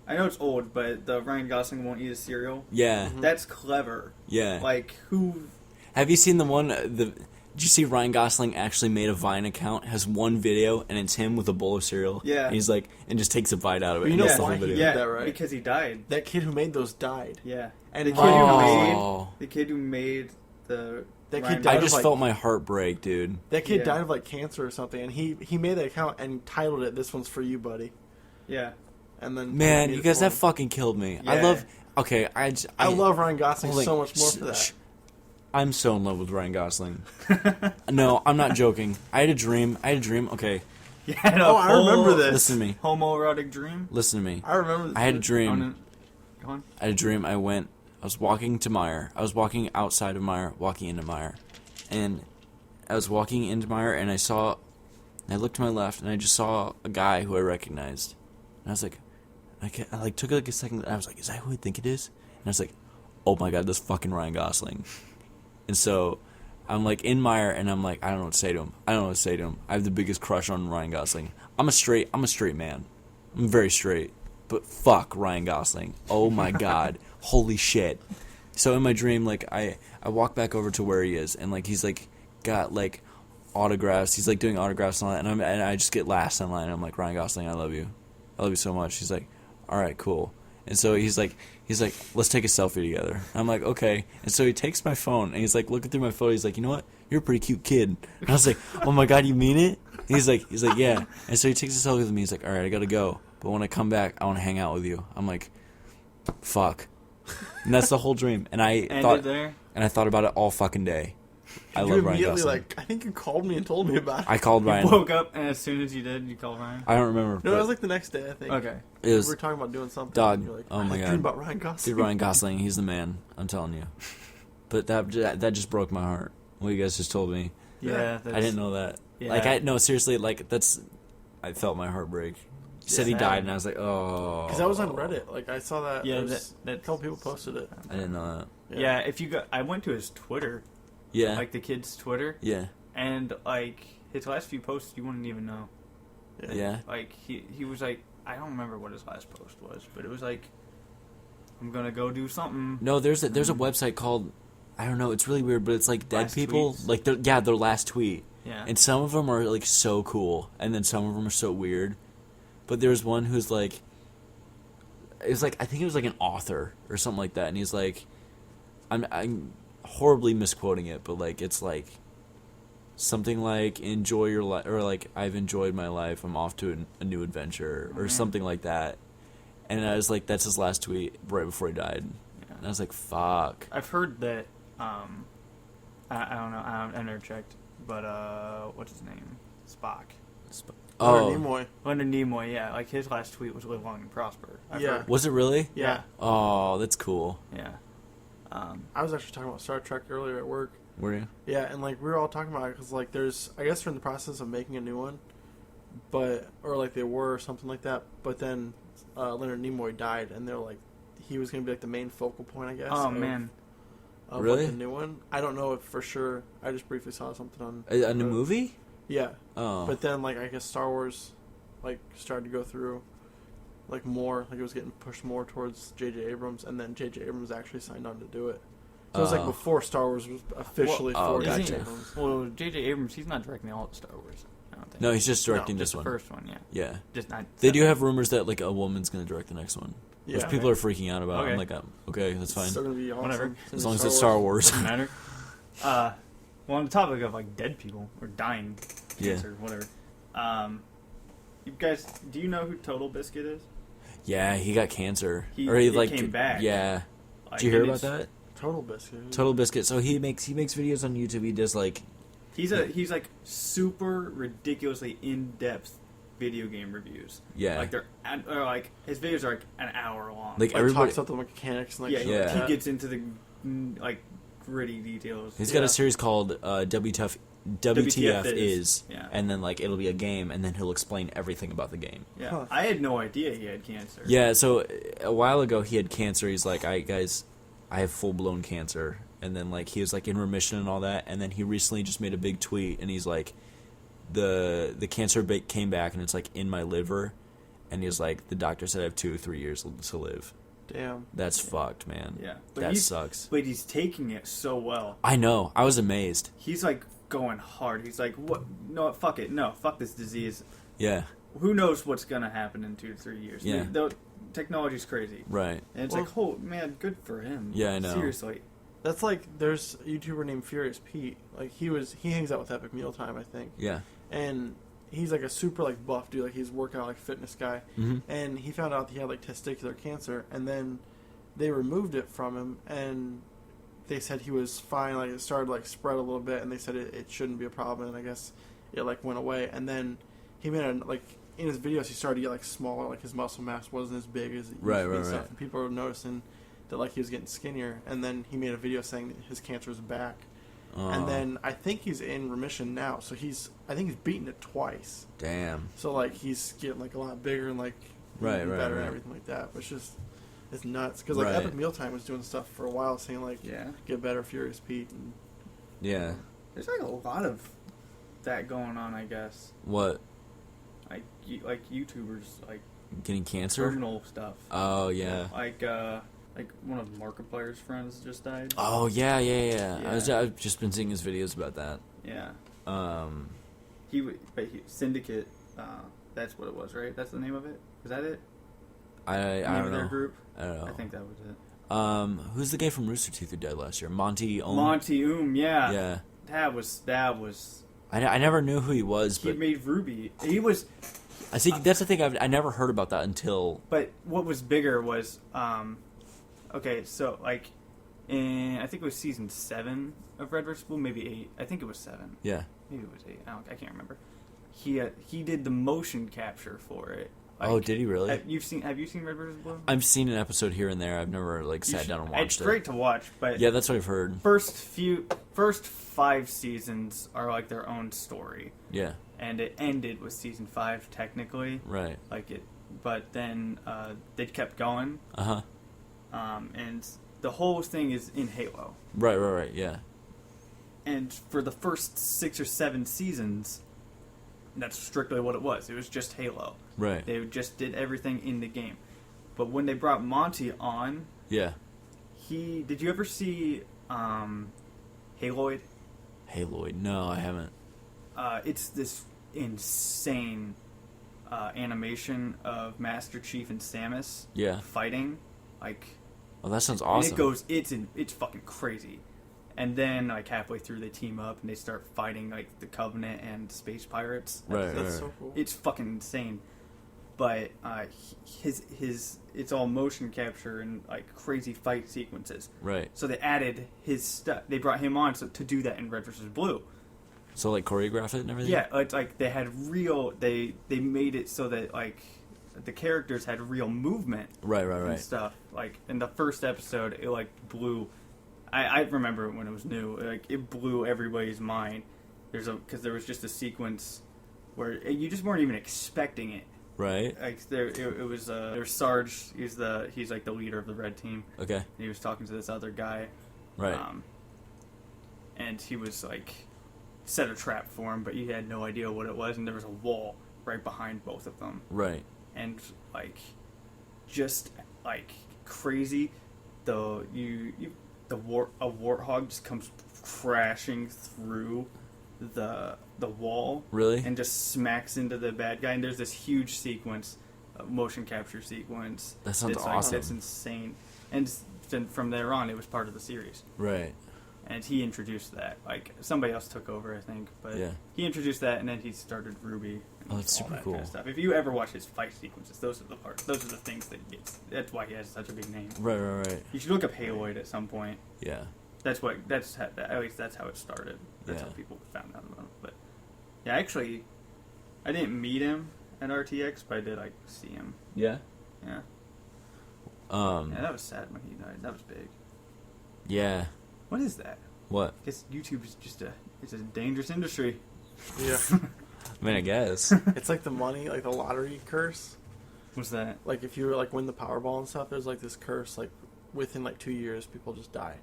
I know it's old, but the Ryan Gosling won't eat a cereal. Yeah. That's clever. Yeah. Like, who... Have you seen the one... Did you see Ryan Gosling actually made a Vine account, has one video, and it's him with a bowl of cereal? Yeah. And he's like... And just takes a bite out of it. You and know that's the why whole video. he did Yeah, that, right? because he died. That kid who made those died. Yeah. And The kid who made the... That Ryan kid died I of, just like, felt my heart break, dude. That kid Yeah. died of, like, cancer or something, and he made that account and titled it, "This one's for you, buddy." Yeah. And then Man, you guys, that fucking killed me. Yeah. I love... Okay, I love Ryan Gosling Hold on. so much more for that. I'm so in love with Ryan Gosling. No, I'm not joking. I had a dream. Okay, Yeah. Oh, I remember this. listen to me. Homoerotic dream. Listen to me. I remember this. I had a dream. Go on. I had a dream. I was walking to Meyer. I was walking outside of Meyer, walking into Meyer. And I was walking into Meyer, and I looked to my left, and I just saw a guy who I recognized. And I was like, I took like a second, and I was like, is that who I think it is? And I was like, oh my God, that's fucking Ryan Gosling. And so I'm like in Meyer, and I'm like, I don't know what to say to him. I have the biggest crush on Ryan Gosling. I'm a straight man. I'm very straight. But fuck Ryan Gosling. Oh my God. Holy shit. So in my dream, like I walk back over to where he is, and like he's like got like autographs. He's like doing autographs and all that, and I just get last in line. I'm like, Ryan Gosling, I love you so much. He's like, all right, cool. And so he's like, let's take a selfie together. I'm like, okay. And so he takes my phone, and he's like looking through my photo. He's like, you know what? You're a pretty cute kid. And I was like, oh my God, you mean it? And he's like, yeah. And so he takes a selfie with me. He's like, all right, I gotta go. But when I come back, I want to hang out with you. I'm like, fuck. And that's the whole dream. And I thought about it all fucking day. I love Ryan Gosling. Like, I think you called me and told me about it. I called Ryan. You woke up, and as soon as you did, you called Ryan? I don't remember. No, it was like the next day, I think. Okay. It was, we were talking about doing something. dog, And you're like, oh my God. I dream about Ryan Gosling. Dude, Ryan Gosling, he's the man. I'm telling you. But that just broke my heart. What you guys just told me. Yeah. I didn't know that. Yeah. Like, no, seriously, like, I felt my heart break. He said he died, and I was like, oh. Because that was on Reddit. Like, I saw that. Yeah, a couple people posted it. I didn't know that. Yeah, if you I went to his Twitter. Yeah. Like the kid's Twitter. Yeah. And like his last few posts, you wouldn't even know. Yeah. Like he was like, I don't remember what his last post was, but it was like, I'm gonna go do something. No, there's a website called, I don't know, it's really weird, but it's like dead Last people, tweets? like their last tweet. Yeah. And some of them are like so cool, and then some of them are so weird. But there's one who's like, it was like, I think it was like an author or something like that, and he's like, I'm horribly misquoting it, but like it's like something like enjoy your life, or like I've enjoyed my life, I'm off to a new adventure, or something like that. And I was like, that's his last tweet right before he died. Yeah. And I was like, fuck. I've heard that. I don't know. I never checked, but what's his name? Spock. Leonard Nimoy. Leonard Nimoy. Yeah, like his last tweet was "Live long and prosper." I've heard. Was it really? Yeah. Oh, that's cool. Yeah. I was actually talking about Star Trek earlier at work. Were you? Yeah, and like we were all talking about it because like I guess they're in the process of making a new one, or like they were or something like that. But then Leonard Nimoy died, and they're like he was going to be like the main focal point, I guess. Oh man. Of really? Like, the new one. I don't know if for sure. I just briefly saw something on a new movie. Yeah. Oh. But then like I guess Star Wars, like started to go through, like more like it was getting pushed more towards J.J. Abrams, and then J.J. Abrams actually signed on to do it. So it was like before Star Wars was officially for J.J. Abrams. Well, J.J. Abrams, he's not directing all of Star Wars. I don't think. No, he's just directing just this one. The first one, yeah. Yeah. Just not. They do have rumors that like a woman's going to direct the next one, Yeah. which people are freaking out about. Okay. I'm like, okay, that's fine. It's still gonna be awesome. Whatever. It's As gonna long be as it's Star Wars. Doesn't matter. Well, on the topic of like dead people or dying, cancer, whatever. You guys, do you know who Total Biscuit is? Yeah, he got cancer. He like came back. Yeah. Like, Did you hear and about that? Total Biscuit. Total Biscuit. So he makes videos on YouTube. He does like He's like super ridiculously in depth video game reviews. Yeah. Like like his videos are like an hour long. Like Like everybody. talks about the mechanics and like yeah, shit Yeah. like he that. gets into the like gritty details. He's got a series called WTF is, Yeah. and then like it'll be a game, and then he'll explain everything about the game. Yeah, Huh. I had no idea he had cancer. Yeah, so a while ago he had cancer. He's like, guys, I have full blown cancer, and then like he was like in remission and all that, and then he recently just made a big tweet, and he's like, the cancer came back, and it's like in my liver, and he's like, the doctor said I have 2 or 3 years to live. Damn. That's fucked, man. Yeah. That sucks. But he's taking it so well. I know. I was amazed. He's like going hard. He's like, what? No, fuck it. No, fuck this disease. Yeah. Who knows what's gonna happen in 2 to 3 years? Yeah. Technology's crazy. Right. And it's Well- like, oh man, good for him. Yeah, I know. Seriously. That's like there's a YouTuber named Furious Pete. Like he hangs out with Epic Mealtime, I think. Yeah. And he's like a super like buff dude, like he's workout like fitness guy. Mm-hmm. And he found out he had like testicular cancer, and then they removed it from him, and they said he was fine. Like it started like spread a little bit, and they said it shouldn't be a problem. And I guess it like went away. And then he made like in his videos he started to get like smaller, like his muscle mass wasn't as big as it used to be and stuff. Right. And people were noticing that like he was getting skinnier. And then he made a video saying that his cancer was back. And then I think he's in remission now. So I think he's beaten it twice. Damn. So like he's getting like a lot bigger and like Right, eating right, better right. and everything like that. But it's nuts because like Right. Epic Mealtime was doing stuff for a while, saying like Yeah. get better, Furious Pete. And Yeah. There's like a lot of that going on, I guess. What? Like YouTubers, like Getting cancer? terminal stuff. Oh, yeah. Like one of Markiplier's friends just died. Oh, yeah. Yeah. I've just been seeing his videos about that. Yeah. Um, Syndicate. That's what it was, right? That's the name of it. Is that it? I Name don't of their know. group. I don't know. I think that was it. Who's the guy from Rooster Teeth who died last year? Monty Ohm? Monty Yeah. Yeah. That was. I never knew who he was, He but made Ruby. He was. I think that's the thing. I never heard about that until. But what was bigger was, okay, so like, I think it was season 7 of Red vs. Blue, maybe 8. I think it was 7. Yeah. Maybe it was 8. I can't remember. He did the motion capture for it. Like, Oh, did he really? Have you seen Red vs. Blue? I've seen an episode here and there. I've never sat down and watched It's it. great to watch, but Yeah, that's what I've heard. first 5 seasons are like their own story, Yeah. and it ended with season 5 technically. Right. But then they kept going. Uh huh. And the whole thing is in Halo. Right. Yeah. And for the first 6 or 7 seasons, that's strictly what it was. It was just Halo. Right. They just did everything in the game. But when they brought Monty on, Yeah. did you ever see Haloid? Haloid. No, I haven't. It's this insane animation of Master Chief and Samus Yeah. fighting. Like, Oh, that sounds awesome. and it's fucking crazy. And then, like, halfway through, they team up and they start fighting, like, the Covenant and space pirates. Right. that's so cool. It's fucking insane. But it's all motion capture and, like, crazy fight sequences. Right. So they added his stuff. They brought him on to do that in Red vs. Blue. So like choreograph it and everything. Yeah, it's like they had real. They made it so that, like, the characters had real movement. Right. And stuff. Like, in the first episode, it, like, blew... I remember when it was new. Like, it blew everybody's mind. Because there was just a sequence where you just weren't even expecting it. Right. Like, it was there's Sarge. He's like the leader of the red team. Okay. And he was talking to this other guy. Right. And he was like set a trap for him, but he had no idea what it was, and there was a wall right behind both of them. Right. And like, just like crazy, a warthog just comes crashing through the wall. Really? And just smacks into the bad guy. And there's this huge sequence, motion capture sequence. That sounds that's awesome. That's insane. And then from there on, it was part of the series. Right. And he introduced that. Like, somebody else took over, I think. But Yeah. he introduced that, and then he started Ruby. And Oh, that's all super that cool. Kind of stuff. If you ever watch his fight sequences, those are the parts. Those are the things that he gets. That's why he has such a big name. Right. You should look up Haloid at some point. Yeah. At least that's how it started. That's Yeah. how people found out about him. But yeah, actually, I didn't meet him at RTX, but I did like see him. Yeah. Yeah. Yeah, that was sad when he died. That was big. Yeah. What is that? What? I guess YouTube is just it's a dangerous industry. Yeah. I mean, I guess. It's like the money, like the lottery curse. What's that? Like if you like win the Powerball and stuff, there's like this curse. Like within like 2 years, people just die.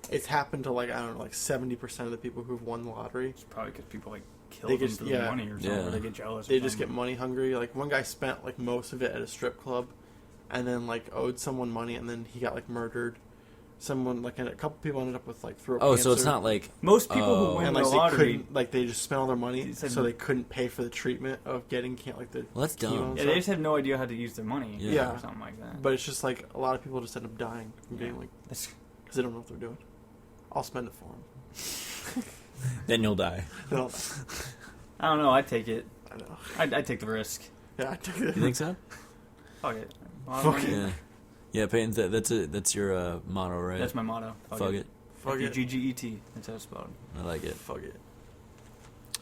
It's happened to like I don't know, like 70% of the people who've won the lottery. It's probably because people like kill They them just- for yeah. the money or something. Yeah. Or they get jealous. They or just get something. money hungry. Like one guy spent like most of it at a strip club, and then like owed someone money, and then he got like murdered. Someone like and a couple people ended up with like throat cancer. So it's not like Most people who win And the like they lottery. couldn't, like they just spent all their money, He said- so they couldn't pay for the treatment of getting like the. Well, that's dumb. chemo and Yeah, they stuff. just have no idea how to use their money. Yeah. Or something like that. But it's just like a lot of people just end up dying from being like That's, because they don't know what they're doing. I'll spend it for them. then you'll die. They don't. I don't know. I'd take it. I know. I'd take the risk. Yeah, I took You it. think so? Fuck it. Fuck it. Yeah. Yeah, Peyton. That's your motto, right? That's my motto. Fuck it. Fuck it. F-U-G-G-E-T. That's how it's spelled. I like it. Fuck it.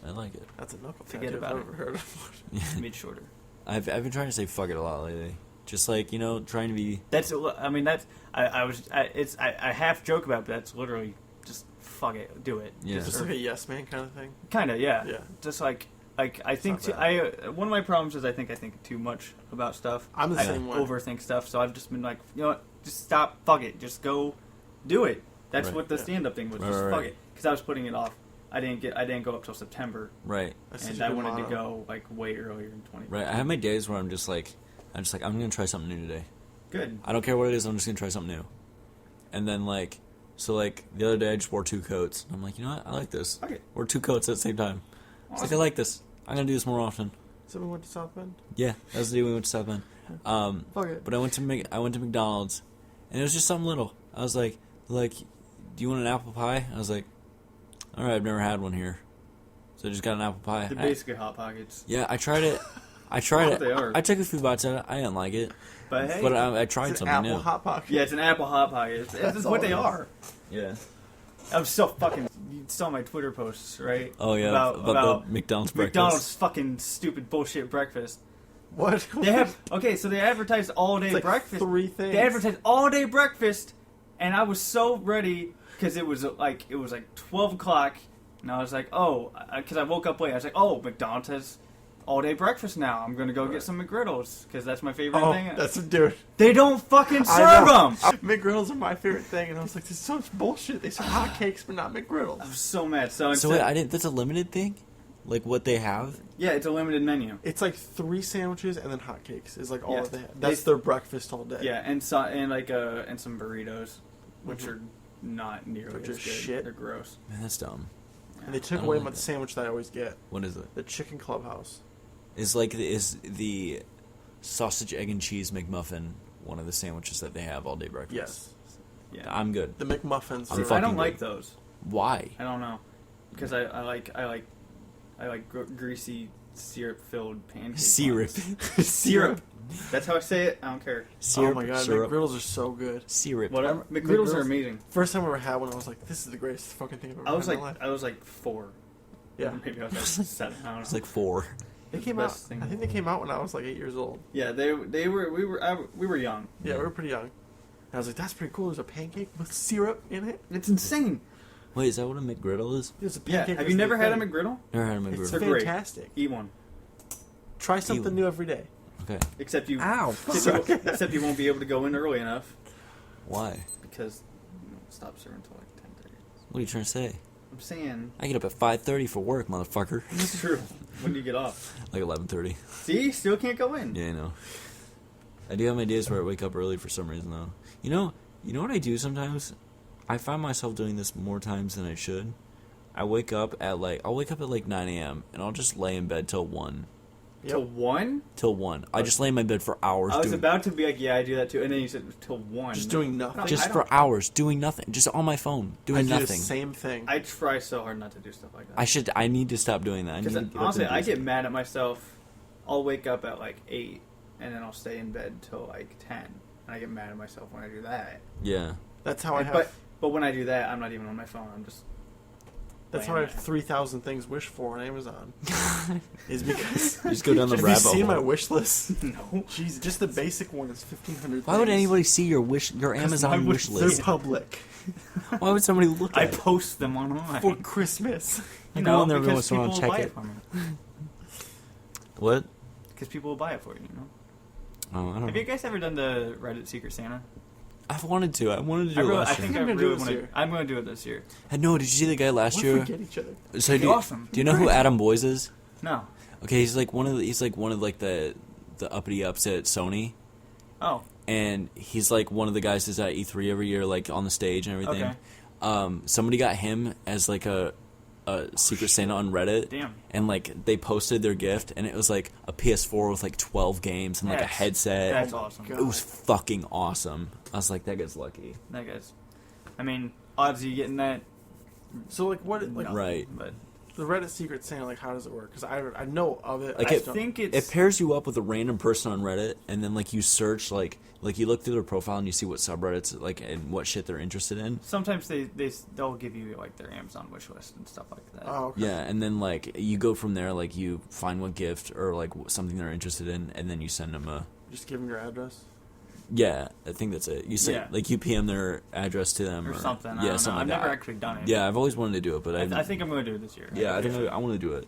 I like it. That's a knuckle Forget tattoo about I've it. ever heard of. Yeah. Mid shorter. I've been trying to say fuck it a lot lately. Just like trying to be. That's. I mean, that's. I half joke about, it, but that's literally just fuck it, do it. Yeah. Just like a yes man kind of thing. Kind of, yeah. Yeah. Just like I think not one of my problems is I think too much about stuff. I'm the I same way. overthink stuff, so I've just been like, you know what, just stop, fuck it, just go, do it. That's Right. what the Yeah. stand-up thing was. Right, Just right, fuck right. it, because I was putting it off. I didn't go up till September, Right. That's such and a I good wanted to motto. go like way earlier in 20. Right. I have my days where I'm just like I'm gonna try something new today. Good. I don't care what it is. I'm just gonna try something new. And then the other day I just wore 2 coats. I'm like, you know what? I like this. Fuck it. Wore 2 coats at the same time. It's like I Awesome. like this. I'm gonna do this more often. Someone went to South Bend. Yeah, that was the day we went to South Bend. Fuck it. But I went to McDonald's, and it was just something little. I was like, do you want an apple pie? I was like, all right, I've never had one here, so I just got an apple pie. They're basically Hot Pockets. Yeah, I tried it. I tried it. They are. I took a few bites at it. I didn't like it, But hey, but I tried It's an something apple new. hot pocket. yeah, it's an apple Hot Pocket. It's That's what all they it is. are. Yeah. I'm so fucking. You saw my Twitter posts, right? Oh yeah, about the McDonald's breakfast. McDonald's fucking stupid bullshit breakfast. What? They have so they advertised all day It's like breakfast. 3 things. They advertised all day breakfast, and I was so ready because it was like 12 o'clock, and I was like, oh, because I woke up late. I was like, oh, McDonald's has all day breakfast now. I'm gonna go get some McGriddles because that's my favorite Oh, thing. that's a dude. They don't fucking I serve know. them. McGriddles are my favorite thing, and I was like, this is so much bullshit. They serve hotcakes, but not I McGriddles. was so mad. So So instead, wait, I didn't. That's a limited thing, like what they have. yeah, it's a limited menu. It's like 3 sandwiches and then hotcakes is like all Yeah. that they have. That's their breakfast all day. Yeah, and and some burritos, which are not nearly Which as are good. shit. They're gross. Man, that's dumb. And they I took don't away like my that. sandwich that I always get. What is it? The Chicken Clubhouse. Is the sausage, egg, and cheese McMuffin one of the sandwiches that they have all day breakfast? Yes. Yeah, I'm good. The McMuffins. I'm are- fucking I don't good. like those. Why? I don't know, because I like greasy syrup filled pancakes. Syrup. Syrup. That's how I say it. I don't care. Syrup. Oh my god, syrup. McGriddles are so good. Syrup. Whatever. McGriddles- McGriddles are amazing. First time I ever had one, I was like, this is the greatest fucking thing I've ever had in my life. I was like 4. Yeah. Maybe I was like 7. I don't know. It's like 4. They came the out. best thing. I think they came out when I was like 8 years old. Yeah, we were young. Yeah, we were pretty young. And I was like, that's pretty cool. There's a pancake with syrup in it. It's insane. Wait, is that what a McGriddle is? There's a Yeah. pancake. Have with you never the had a thing. McGriddle? Never had a It's McGriddle. They're great. fantastic. Eat one. Try something one. new every day. Okay. Except you. Ow. Except you won't be able to go in early enough Why? because stop serving until like 10:30. What are you trying to say? I'm saying I get up at 5:30 for work, motherfucker. it's true. When do you get off? Like 11:30. See, still can't go in. Yeah, I know. I do have my days where I wake up early for some reason, though. You know what I do sometimes? I find myself doing this more times than I should. I'll wake up at like 9 a.m. and I'll just lay in bed till 1. Till 1? Till 1. I just lay in my bed for hours. I was doing, about to be like, yeah, I do that too, and then you said till 1. Just doing nothing. just I for don't- hours, doing nothing. Just on my phone, doing I do the nothing. same thing. I try so hard not to do stuff like that. I need to stop doing that. I need Because to get up honestly, and do I get something. mad at myself. I'll wake up at like 8, and then I'll stay in bed till like 10, and I get mad at myself when I do that. Yeah. That's how I have. But when I do that, I'm not even on my phone. I'm just That's laying why I have there. 3,000 things wish for on Amazon. Is because You just go down the have you rabbit seen my hole. wish list? No. Jeez, just the basic one is 1,500. Why would things. anybody see your Amazon my wish They're list? public Why would somebody look I at it? post them online. for Christmas. I go on there every because once in a while people and will check buy it. it for me. What? Because people will buy it for you, Oh, I don't Have know. you guys ever done the Reddit Secret Santa? I've wanted to. I wanted to do it I last year. think I I'm gonna really do it want this to. year. I'm going to do it this year. No, did you see the guy last We'll year? forget each other. So It'd be awesome. Do you know who Adam Boyes is? No. Okay, he's like one of the uppity ups at Sony, Oh. and he's like one of the guys that's at E3 every year, like on the stage and everything. Okay. Somebody got him as like a Secret Santa on Reddit. Damn. And like they posted their gift, and it was like a PS4 with like 12 games and like a That's- headset. That's awesome. God. It was fucking awesome. I was like, that guy's lucky. That guy's. I mean, odds of you getting that. So like what? Like nothing, Right. But the Reddit Secret Santa, like how does it work? Because I know of it. Like I it- just don't- think It it's. pairs you up with a random person on Reddit, and then like you search like you look through their profile and you see what subreddits like and what shit they're interested in. Sometimes they'll give you like their Amazon wish list and stuff like that. Oh, okay. Yeah, and then like you go from there. Like you find what gift or like something they're interested in, and then you send them a. Just give them your address. Yeah, I think that's it. You say Yeah. like you PM their address to them or something. I Yeah, don't know. something I've like never that. actually done it. Yeah, I've always wanted to do it, but I think I'm going to do it this year. Yeah, I think I want to do it.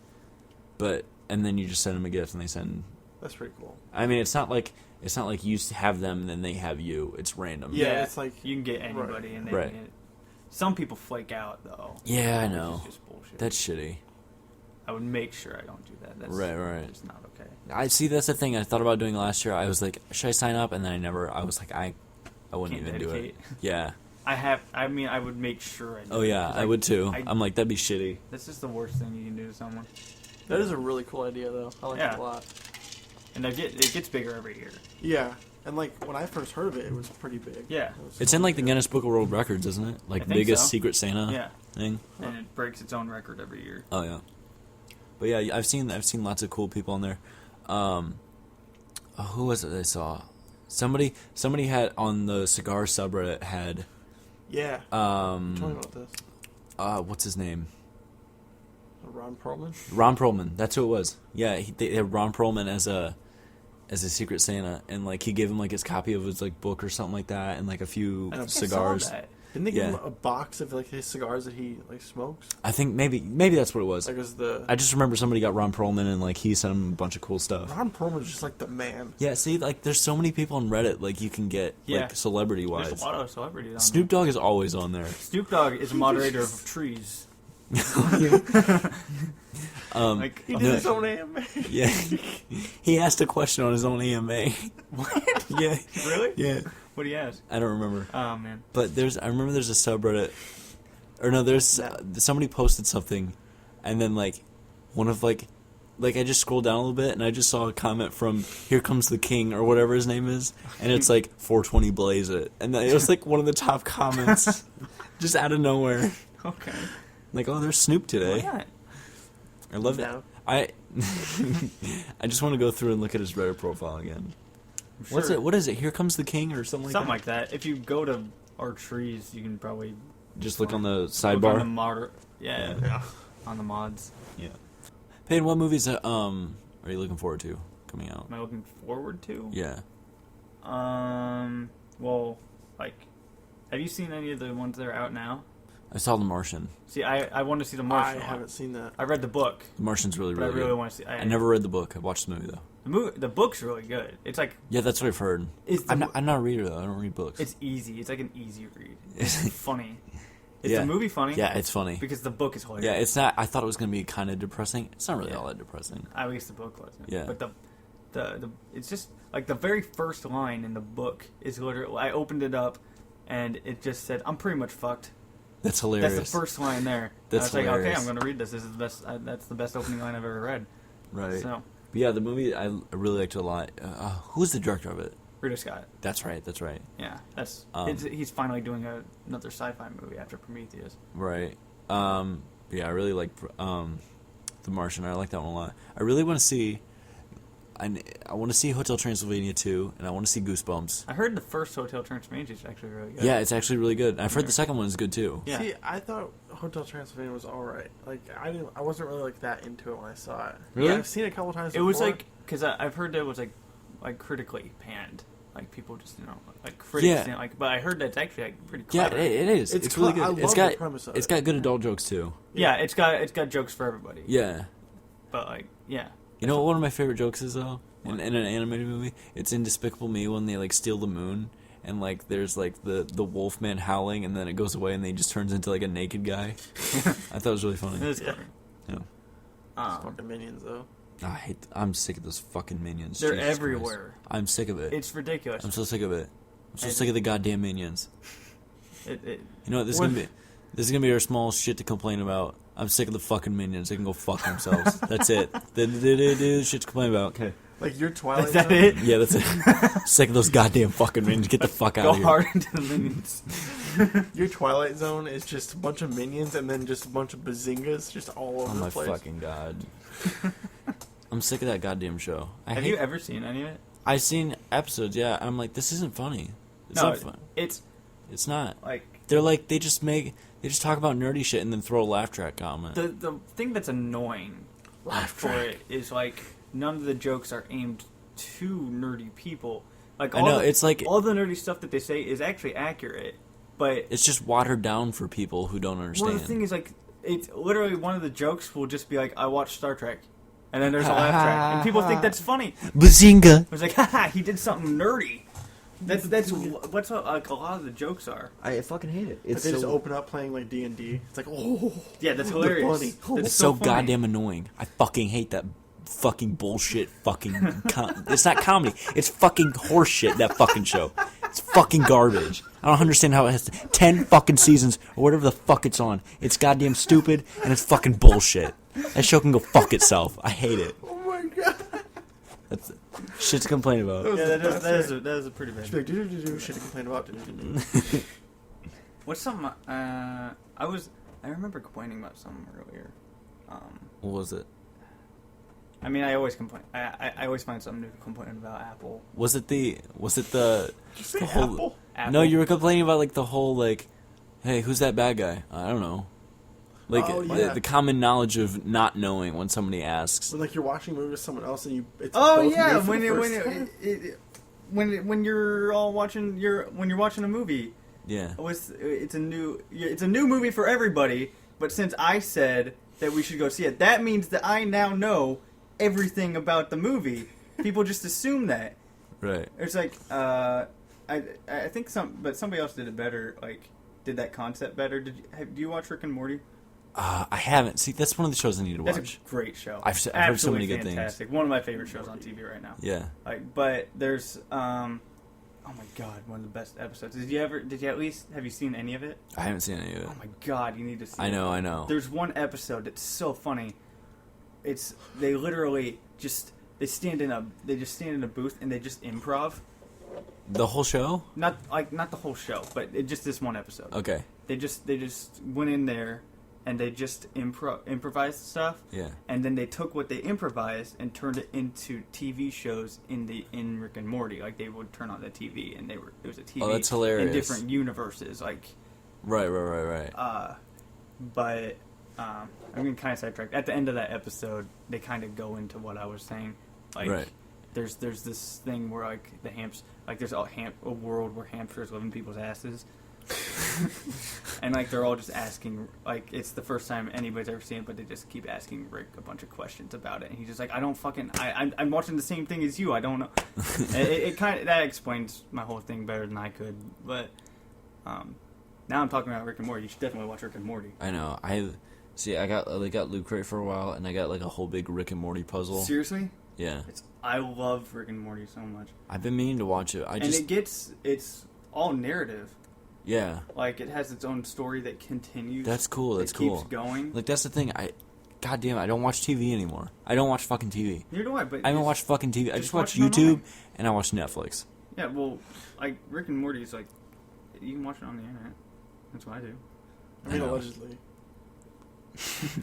But and then you just send them a gift, and they send. That's pretty cool. I mean, it's not like you have them, and then they have you. It's random. Yeah, it's like you can get anybody, and they Right. can get it. Some people flake out though. Yeah, I which know. is just bullshit. That's shitty. I would make sure I don't do that. That's Right. It's not okay. I see. That's the thing I thought about doing last year. I was like, should I sign up? And then I was like, I wouldn't Can't even do it. dedicate. Yeah. I mean, I would make sure I do Oh it, yeah, 'cause I would too. I- I'm like, that'd be shitty. That's just the worst thing you can do to someone. that is a really cool idea though. I like Yeah. it a lot. And it gets bigger every year. Yeah, and like when I first heard of it, it was pretty big. Yeah. It was It's in like the Guinness Book of World Records, isn't it? Like I think biggest so. Secret Santa Yeah. thing. And it breaks its own record every year. Oh yeah. But yeah, I've seen lots of cool people on there. Who was it I saw? Somebody had on the cigar subreddit had Yeah. Tell me um about this. what's his name? Ron Perlman. Ron Perlman. That's who it was. Yeah, they had Ron Perlman as a Secret Santa, and like he gave him like his copy of his like book or something like that, and like a few I think cigars. I saw that. Didn't they give Yeah. him a box of like his cigars that he like smokes? I think maybe that's what it was. Like was the I just remember somebody got Ron Perlman, and like he sent him a bunch of cool stuff. Ron Perlman's just like the man. Yeah, see, like there's so many people on Reddit like you can get Yeah. like celebrity There's wise. a lot of celebrities on Snoop Dogg is always on there. there. Snoop Dogg is a moderator of trees. Like, He No. did his own AMA. Yeah, he asked a question on his own AMA. what? Yeah, Really? yeah. What do you ask? I don't remember, Oh man. but I remember there's a subreddit, or no, there's somebody posted something, and then like one of like I just scrolled down a little bit and I just saw a comment from Here Comes the King or whatever his name is, and it's like 420 blaze it, and it was like one of the top comments, just out of nowhere. Okay. Like, oh, there's Snoop Why today. not? I love it. No. I just want to go through and look at his Reddit profile again. I'm What's sure- it? What is it? Here Comes the King or something like Something that? like that. If you go to our trees, you can probably Just look on the look sidebar. on the yeah, on the mods. Yeah. Payton, what movies are you looking forward to coming out? Am I looking forward to? Yeah. Well, like, have you seen any of the ones that are out now? I saw The Martian. See, I want to see the I Martian. haven't seen that. I read the book, The Martian's really, but really I really good. want to see. I never read the book. I watched the movie though. The book's really good. It's like Yeah, that's what I've heard. it's the, I'm not a reader though. I don't read books. it's easy. It's like an easy read. It's funny. Is Yeah. the movie funny? Yeah, it's funny. because the book is hilarious. Yeah, it's not. I thought it was gonna be kind of depressing. It's not really Yeah. all that depressing. At least the book wasn't. Yeah. But the it's just like the very first line in the book is literally. I opened it up, and it just said, "I'm pretty much fucked." That's hilarious. That's the first line there. That's I was like, okay, hilarious. I'm gonna read this. This is the best. That's the best opening line I've ever read. Right. So, But yeah, the movie I really liked it a lot. Who's the director of it? Ridley Scott. That's right. That's right. Yeah, that's. Um, He's finally doing another sci-fi movie after Prometheus. Right. But yeah, I really like The Martian. I like that one a lot. I really want to see. I want to see Hotel Transylvania 2, and I want to see Goosebumps. I heard the first Hotel Transylvania is actually really good. Yeah, it's actually really good. I've heard the second one is good too. Yeah. See, I thought Hotel Transylvania was alright. Like, I wasn't really like that into it when I saw it. Really? Yeah, I've seen it a couple times. It was before. like, because I've heard that it was like critically panned. Like people just like critics didn't like. But I heard that's actually like pretty clever. Yeah, it is. It's really good. I love the premise of it. It's got good adult jokes too. Yeah, it's got jokes for everybody. Yeah. But like, yeah. You know what one of my favorite jokes is though? In an animated movie, it's in Despicable Me when they like steal the moon, and like there's like the wolf man howling, and then it goes away, and then he just turns into like a naked guy. I thought it was really funny. It is clever. Yeah. Fucking minions though. I'm sick of those fucking minions. They're Jesus everywhere. Christ. I'm sick of it. It's ridiculous. I'm so sick of it. I'm so sick of the goddamn minions. You know what? This is gonna be our small shit to complain about. I'm sick of the fucking minions. They can go fuck themselves. That's it. Shit to complain about. Okay. Like your Twilight Is that Zone? it? Yeah, that's it. Sick of those goddamn fucking minions. Get the fuck out Go of here. hard into the minions. Your Twilight Zone is just a bunch of minions and then just a bunch of bazingas just all over Oh the my place. fucking god. I'm sick of that goddamn show. Have you ever seen any of it? I've seen episodes, yeah. I'm like, this isn't funny. It's No, not fun. it's It's not. like They're like, they just talk about nerdy shit and then throw a laugh track on it. the thing that's annoying for it is like none of the jokes are aimed to nerdy people. Like I know, it's like all the nerdy stuff that they say is actually accurate, but it's just watered down for people who don't understand. well, the thing is like it's literally one of the jokes will just be like, I watched Star Trek. And then there's a laugh track. And people think that's funny. BUHZEENGUH! It's like, haha, he did something nerdy. That's what's like a lot of the jokes are. I fucking hate it. They just open up playing like D&D. It's like, oh, Yeah, that's hilarious. funny. That's It's so funny. goddamn annoying. I fucking hate that fucking bullshit fucking... It's not comedy. It's fucking horseshit, that fucking show. It's fucking garbage. I don't understand how it has 10 fucking seasons or whatever the fuck it's on. It's goddamn stupid and it's fucking bullshit. That show can go fuck itself. I hate it. oh my god. That's shit to complain about. Yeah, that is a pretty bad. Just be like, do shit to complain about. What's something? I remember complaining about something earlier. What was it? I mean, I always complain. I always find something to complain about Apple. Was it the Say whole... Apple. No, you were complaining about like the whole like, hey, who's that bad guy? I don't know. Like Oh, yeah. the common knowledge of not knowing when somebody asks. When like you're watching a movie with someone else and it's Oh both yeah, new for the first time. when you're all watching when you're watching a movie, Yeah. it's a new movie for everybody. But since I said that we should go see it, that means that I now know everything about the movie. People just assume that. Right. It's like I think somebody else did it better. Like did that concept better. Do you watch Rick and Morty? I haven't. See, that's one of the shows I need to That's watch. a great show. I've heard so Absolutely many good things. fantastic. One of my favorite shows on TV right now. Yeah. Like, but there's oh my god, one of the best episodes. Have you seen any of it? I haven't seen any of it. Oh my god, you need to see it. I know. There's one episode that's so funny. They literally just stand in a booth and they just improv. The whole show? Not the whole show, but just this one episode. Okay. They just went in there and they just improvised stuff. Yeah. And then they took what they improvised and turned it into TV shows in Rick and Morty. Like they would turn on the TV and it was a TV. Oh, that's hilarious. In different universes, like. Right. But I'm getting kind of sidetracked. At the end of that episode, they kind of go into what I was saying. Like, Right. There's this thing where like there's a world where hamsters live in people's asses. And like they're all just asking, like it's the first time anybody's ever seen it, but they just keep asking Rick a bunch of questions about it, and he's just like, I'm watching the same thing as you. I don't know. it kind of that explains my whole thing better than I could. But now I'm talking about Rick and Morty. You should definitely watch Rick and Morty. I know. I got Loot Crate for a while, and I got like a whole big Rick and Morty puzzle. Seriously? Yeah. I love Rick and Morty so much. I've been meaning to watch it. It's all narrative. Yeah. Like it has its own story that continues. That's cool. That's keeps cool. going. Like that's the thing. God damn it! I don't watch TV anymore. I don't watch fucking TV. Neither do I. But I don't watch fucking TV. I just watch watch it YouTube online. and I watch Netflix. Yeah, well, like Rick and Morty is like you can watch it on the internet. That's what I do. I mean, I know. allegedly.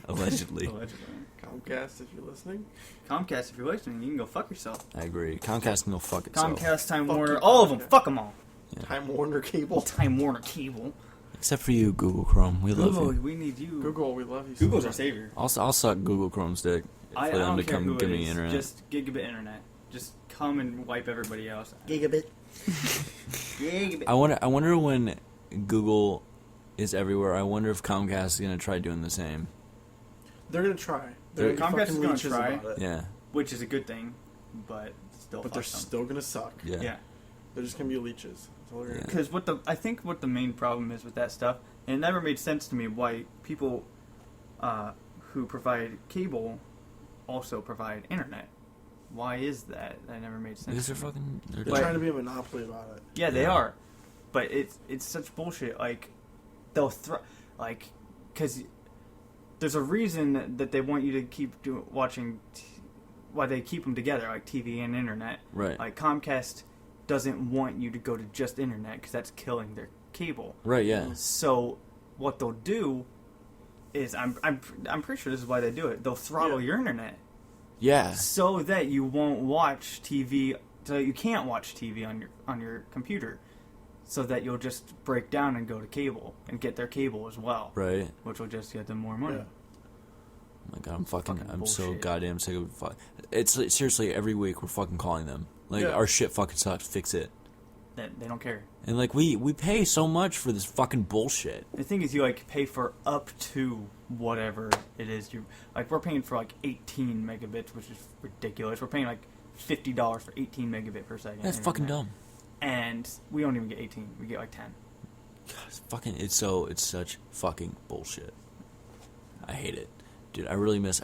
Allegedly. Comcast, if you're listening. Comcast, if you're listening, you can go fuck yourself. I agree. Comcast can go fuck itself. Comcast, Time Fuck Warner, you, all of them. Comcast. Fuck them all. Yeah. Time Warner Cable. Time Warner Cable. Except for you, Google Chrome. We love Google, you. we need you. Google, we love you. Google's so our much. savior. I'll suck Google Chrome's dick I for them don't to care come who give it me is. internet. Just gigabit internet. Just come and wipe everybody else. Gigabit. Gigabit. I wonder when Google is everywhere. I wonder if Comcast is gonna try doing the same. They're gonna try. They're- Comcast Comcast is gonna leeches try. about it. Yeah, Which is a good thing, but still. But they're fuck them. still gonna suck. yeah. Yeah. They're just gonna be leeches. That's all they're gonna Yeah. do. Because I think what the main problem is with that stuff, and it never made sense to me why people who provide cable also provide internet. Why is that? That never made sense. Because they're to me. fucking. They're They're But- trying to be a monopoly about it. Yeah, they Yeah. are, but it's such bullshit. Like they'll because there's a reason that they want you to keep watching. Why they keep them together, like TV and internet. right. Like Comcast doesn't want you to go to just internet because that's killing their cable. Right. Yeah. So what they'll do is I'm pretty sure this is why they do it. They'll throttle Yeah. your internet Yeah. so that you won't watch TV, so that you can't watch TV on your computer, so that you'll just break down and go to cable and get their cable as well, Right. which will just get them more money. Yeah. Oh my god, Fucking I'm so bullshit. goddamn sick of It's like, seriously every week we're fucking calling them. Like Yeah. our shit fucking sucks. Fix it. That they don't care. And like we pay so much for this fucking bullshit. The thing is, you like pay for up to whatever it is. You like we're paying for like 18 megabits, which is ridiculous. We're paying like $50 for 18 megabit per second. That's fucking internet. dumb. And we don't even get 18. We get like 10. God, it's such fucking bullshit. I hate it, dude. I really miss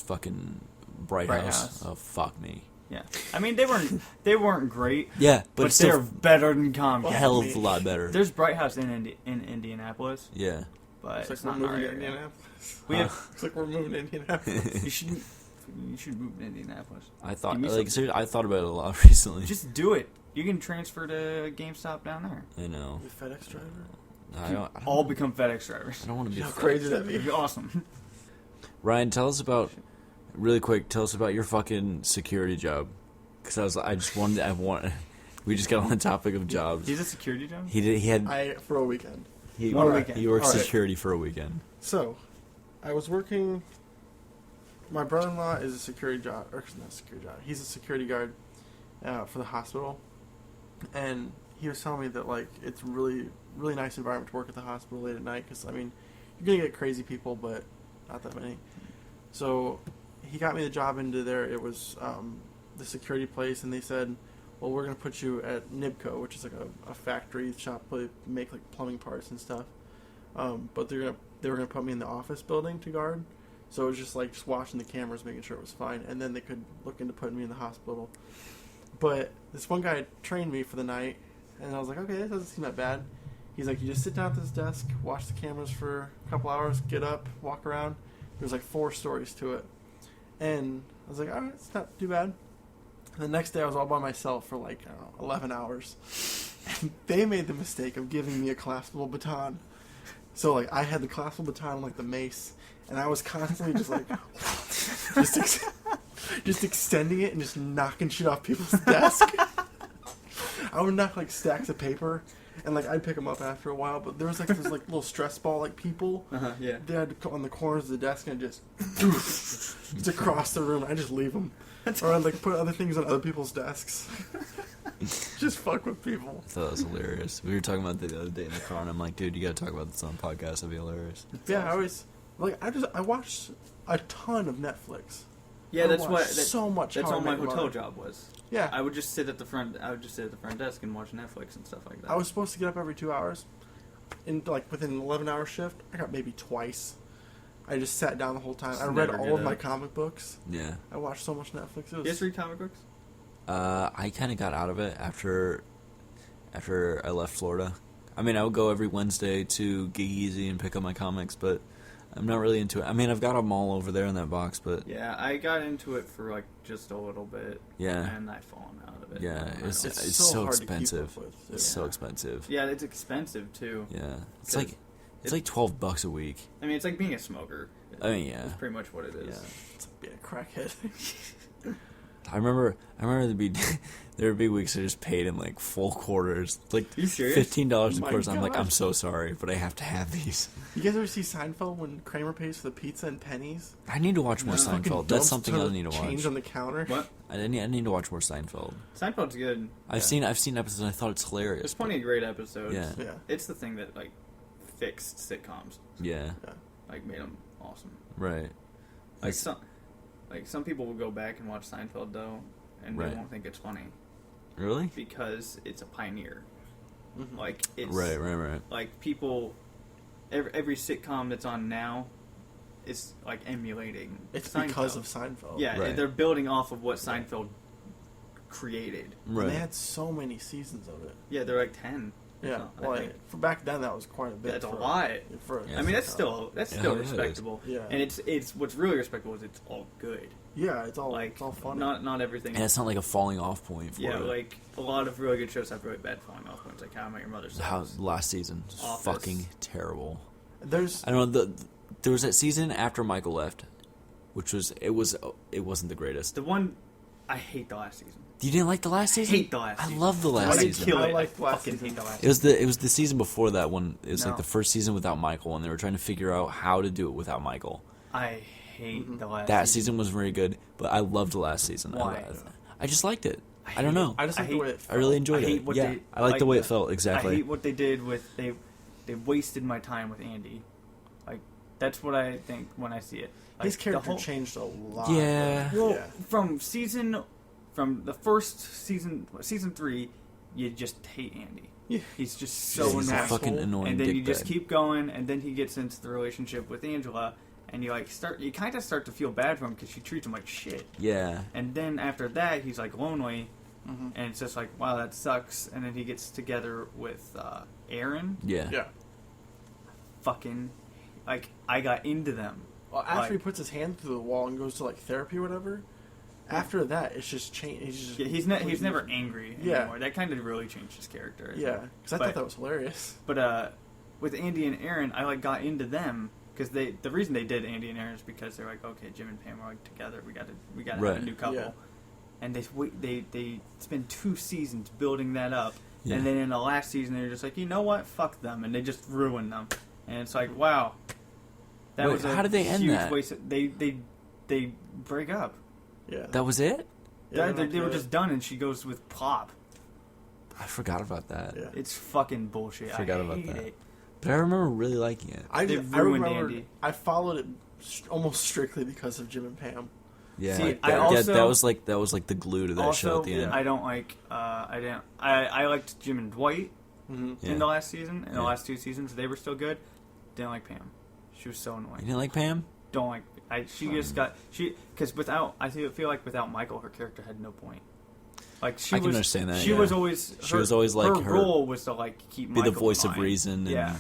fucking Bright Bright House. House. Oh fuck me. Yeah, I mean they weren't great, Yeah, but but it's they're still better than Comcast. a hell of a lot better. There's Bright House in Indianapolis, Yeah. but Looks it's like not we're in our moving to area. Indianapolis. We have, Looks like we're moving to Indianapolis. you should move to Indianapolis. I thought Give me like some- seriously, I thought about it a lot recently. Just do it. You can transfer to GameStop down there. I know. The FedEx driver. I don't All become FedEx drivers. I don't want to be How crazy It'd that'd be be. awesome. Ryan, tell us about really quick. Tell us about your fucking security job. Because we just got on the topic of jobs. He's a security job. He For a weekend. he One worked weekend. worked All right. security for a weekend. So, I was working. My brother-in-law is a security job, or not security job. He's a security guard for the hospital, and he was telling me that like it's really nice environment to work at the hospital late at night because I mean you're gonna get crazy people, but not that many. So he got me the job into there. It was the security place, and they said, well, we're going to put you at Nibco, which is like a factory shop where they make like plumbing parts and stuff. But they were gonna put me in the office building to guard. So it was just watching the cameras, making sure it was fine, and then they could look into putting me in the hospital. But this one guy trained me for the night, and I was like, okay, that doesn't seem that bad. He's like, you just sit down at this desk, watch the cameras for a couple hours, get up, walk around. There's like 4 stories to it. And I was like, all right, it's not too bad. And the next day I was all by myself for like, I don't know, 11 hours. And they made the mistake of giving me a collapsible baton. So like I had the collapsible baton like the mace, and I was constantly just like, just extending it and just knocking shit off people's desk. I would knock like stacks of paper, and like I'd pick them up after a while. But there was like this like little stress ball like people. Yeah. They had to come on the corners of the desk and just across the room. I just leave them, or I'd like put other things on other people's desks. Just fuck with people. I thought that was hilarious. We were talking about it the other day in the car, and I'm like, dude, you gotta talk about this on the podcast. That'd be hilarious. Yeah, I always I watched a ton of Netflix. Yeah, I that's watched what. so much. That's How I all my Met Your hotel Mother. job was. Yeah, I would just sit at the front. Desk and watch Netflix and stuff like that. I was supposed to get up every 2 hours. In like within an 11-hour shift, I got maybe twice. I just sat down the whole time. Just I read never all get of my up. comic books. Yeah. I watched so much Netflix. It You was guys read comic books? I kind of got out of it after I left Florida. I mean, I would go every Wednesday to Gig Easy and pick up my comics, but I'm not really into it. I mean, I've got them all over there in that box, but Yeah, I got into it for like just a little bit. yeah, And I've fallen out of it. yeah, it's It's so so hard to keep expensive. up with, too. It's so Yeah. expensive. Yeah, it's expensive too. Yeah, it's Because like $12 a week. I mean, it's like being a smoker. I mean, yeah. That's pretty much what it is. Yeah, it's like being a crackhead. I remember there would be weeks I just paid in like full quarters, like You serious? $15 Oh a my quarter. I'm like, gosh. I'm so sorry, but I have to have these. You guys ever see Seinfeld when Kramer pays for the pizza and pennies? I need to watch more No. Fucking Seinfeld. That's dumps something to I need to change watch. on the counter. What? I need to watch more Seinfeld. Seinfeld's good. I've seen episodes and I thought it's hilarious. There's plenty of great episodes. Yeah. Yeah. It's the thing that like fixed sitcoms, Yeah, like made them awesome. right. Like some people will go back and watch Seinfeld though, and Right. they won't think it's funny Really? because it's a pioneer. Mhm. Like it's Right. like people, every sitcom that's on now, is like emulating. It's Seinfeld. because of Seinfeld. Yeah, Right. they're building off of what Seinfeld created. And Right. they had so many seasons of it. Yeah, they're like 10. Yeah. I Well, think. for back then, that was quite a bit. That's a for- lot. For Yeah. I mean, that's sitcom. still Yeah, it is. respectable. Yeah. And it's what's really respectable is it's all good. Yeah, it's all Like it's all funny. not everything. And it's not like a falling off point for Yeah, it. like a lot of really good shows have really bad falling off points, like How I Met Your Mother. How last season was Office. fucking terrible. There's I don't know. There was that season after Michael left, which it wasn't the greatest. The one I hate the last season. You didn't like the last season? Hate the last season. I love the I last did season. kill I it. liked I last fucking season. hate the last. It was the season before that one. It was like No. the first season without Michael, and they were trying to figure out how to do it without Michael. I hate the last. That season was very good, but I loved the last season. Why? I just liked it. I I don't hate know. it. I just like I the way hate- it I felt. really enjoyed I hate it. what Yeah, they- I like the way like it felt. Exactly. I hate what they did with they wasted my time with Andy. Like that's what I think when I see it. Like, His the character whole- changed a lot. Yeah. Well, Yeah. from the first season 3, you just hate Andy. Yeah. He's just so He's a annoying. fucking annoying And then you just dickbag. keep going, and then he gets into the relationship with Angela, and you kind of start to feel bad for him because she treats him like shit. Yeah. And then after that, he's like lonely, Mhm. and it's just like, wow, that sucks. And then he gets together with Aaron. Yeah. Yeah. Fucking, like, I got into them. Well, after Like- he puts his hand through the wall and goes to like therapy or whatever, after that it's just changed. Yeah, he's never angry Yeah. anymore. That kind of really changed his character. Yeah, because I But- thought that was hilarious. But with Andy and Aaron, I like got into them because the reason they did Andy and Aaron is because they're like, okay, Jim and Pam are like together. We got to have Right. a new couple. Yeah. And they spend 2 seasons building that up, Yeah. and then in the last season they're just like, you know what, fuck them, and they just ruin them. And it's like, wow, that Wait, was a how did they end huge that? waste. They break up. Yeah, That was it? Yeah, they were just done, and she goes with Pop. I forgot about that. Yeah. It's fucking bullshit. Forgot I about hate that. it. But I remember really liking it. I They I ruined remembered Andy. I followed it almost strictly because of Jim and Pam. Yeah. See, Like, I that, also- that was like the glue to that Also, show at the end. I don't like. I liked Jim and Dwight Mm-hmm. Yeah. in the last season. In the Yeah. last 2 seasons, they were still good. Didn't like Pam. She was so You annoying. didn't like Pam? Don't like. She just got because without I feel like without Michael, her character had no point. Like she I can was, understand that, She yeah. was always. She was always like her her- role was to like keep Be Michael the voice in of line. reason and Yeah.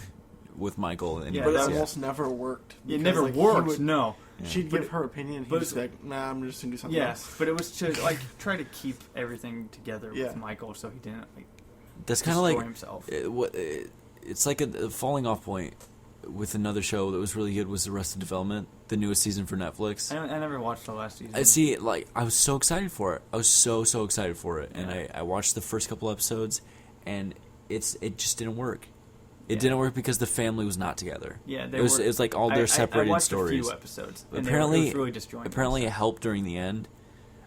with Michael. And Yeah, But it that's- almost never worked. It because, never like, he worked. would- No. Yeah. She'd But give her opinion. He'd but just be like, "Nah, I'm just gonna do something Yeah, else." but it was to like try to keep everything together Yeah. with Michael, so he didn't like That's kind of destroy like himself. it's like a falling off point with another show that was really good was Arrested Development, the newest season for Netflix. I never watched the last season. I see, like, I was so excited for it. I was so excited for it, and Yeah. I watched the first couple episodes, and it just didn't work. It Yeah. didn't work because the family was not together. Yeah, it was like all their separated I watched stories. A few episodes. And Apparently, it was really disjointed. apparently it helped during the end.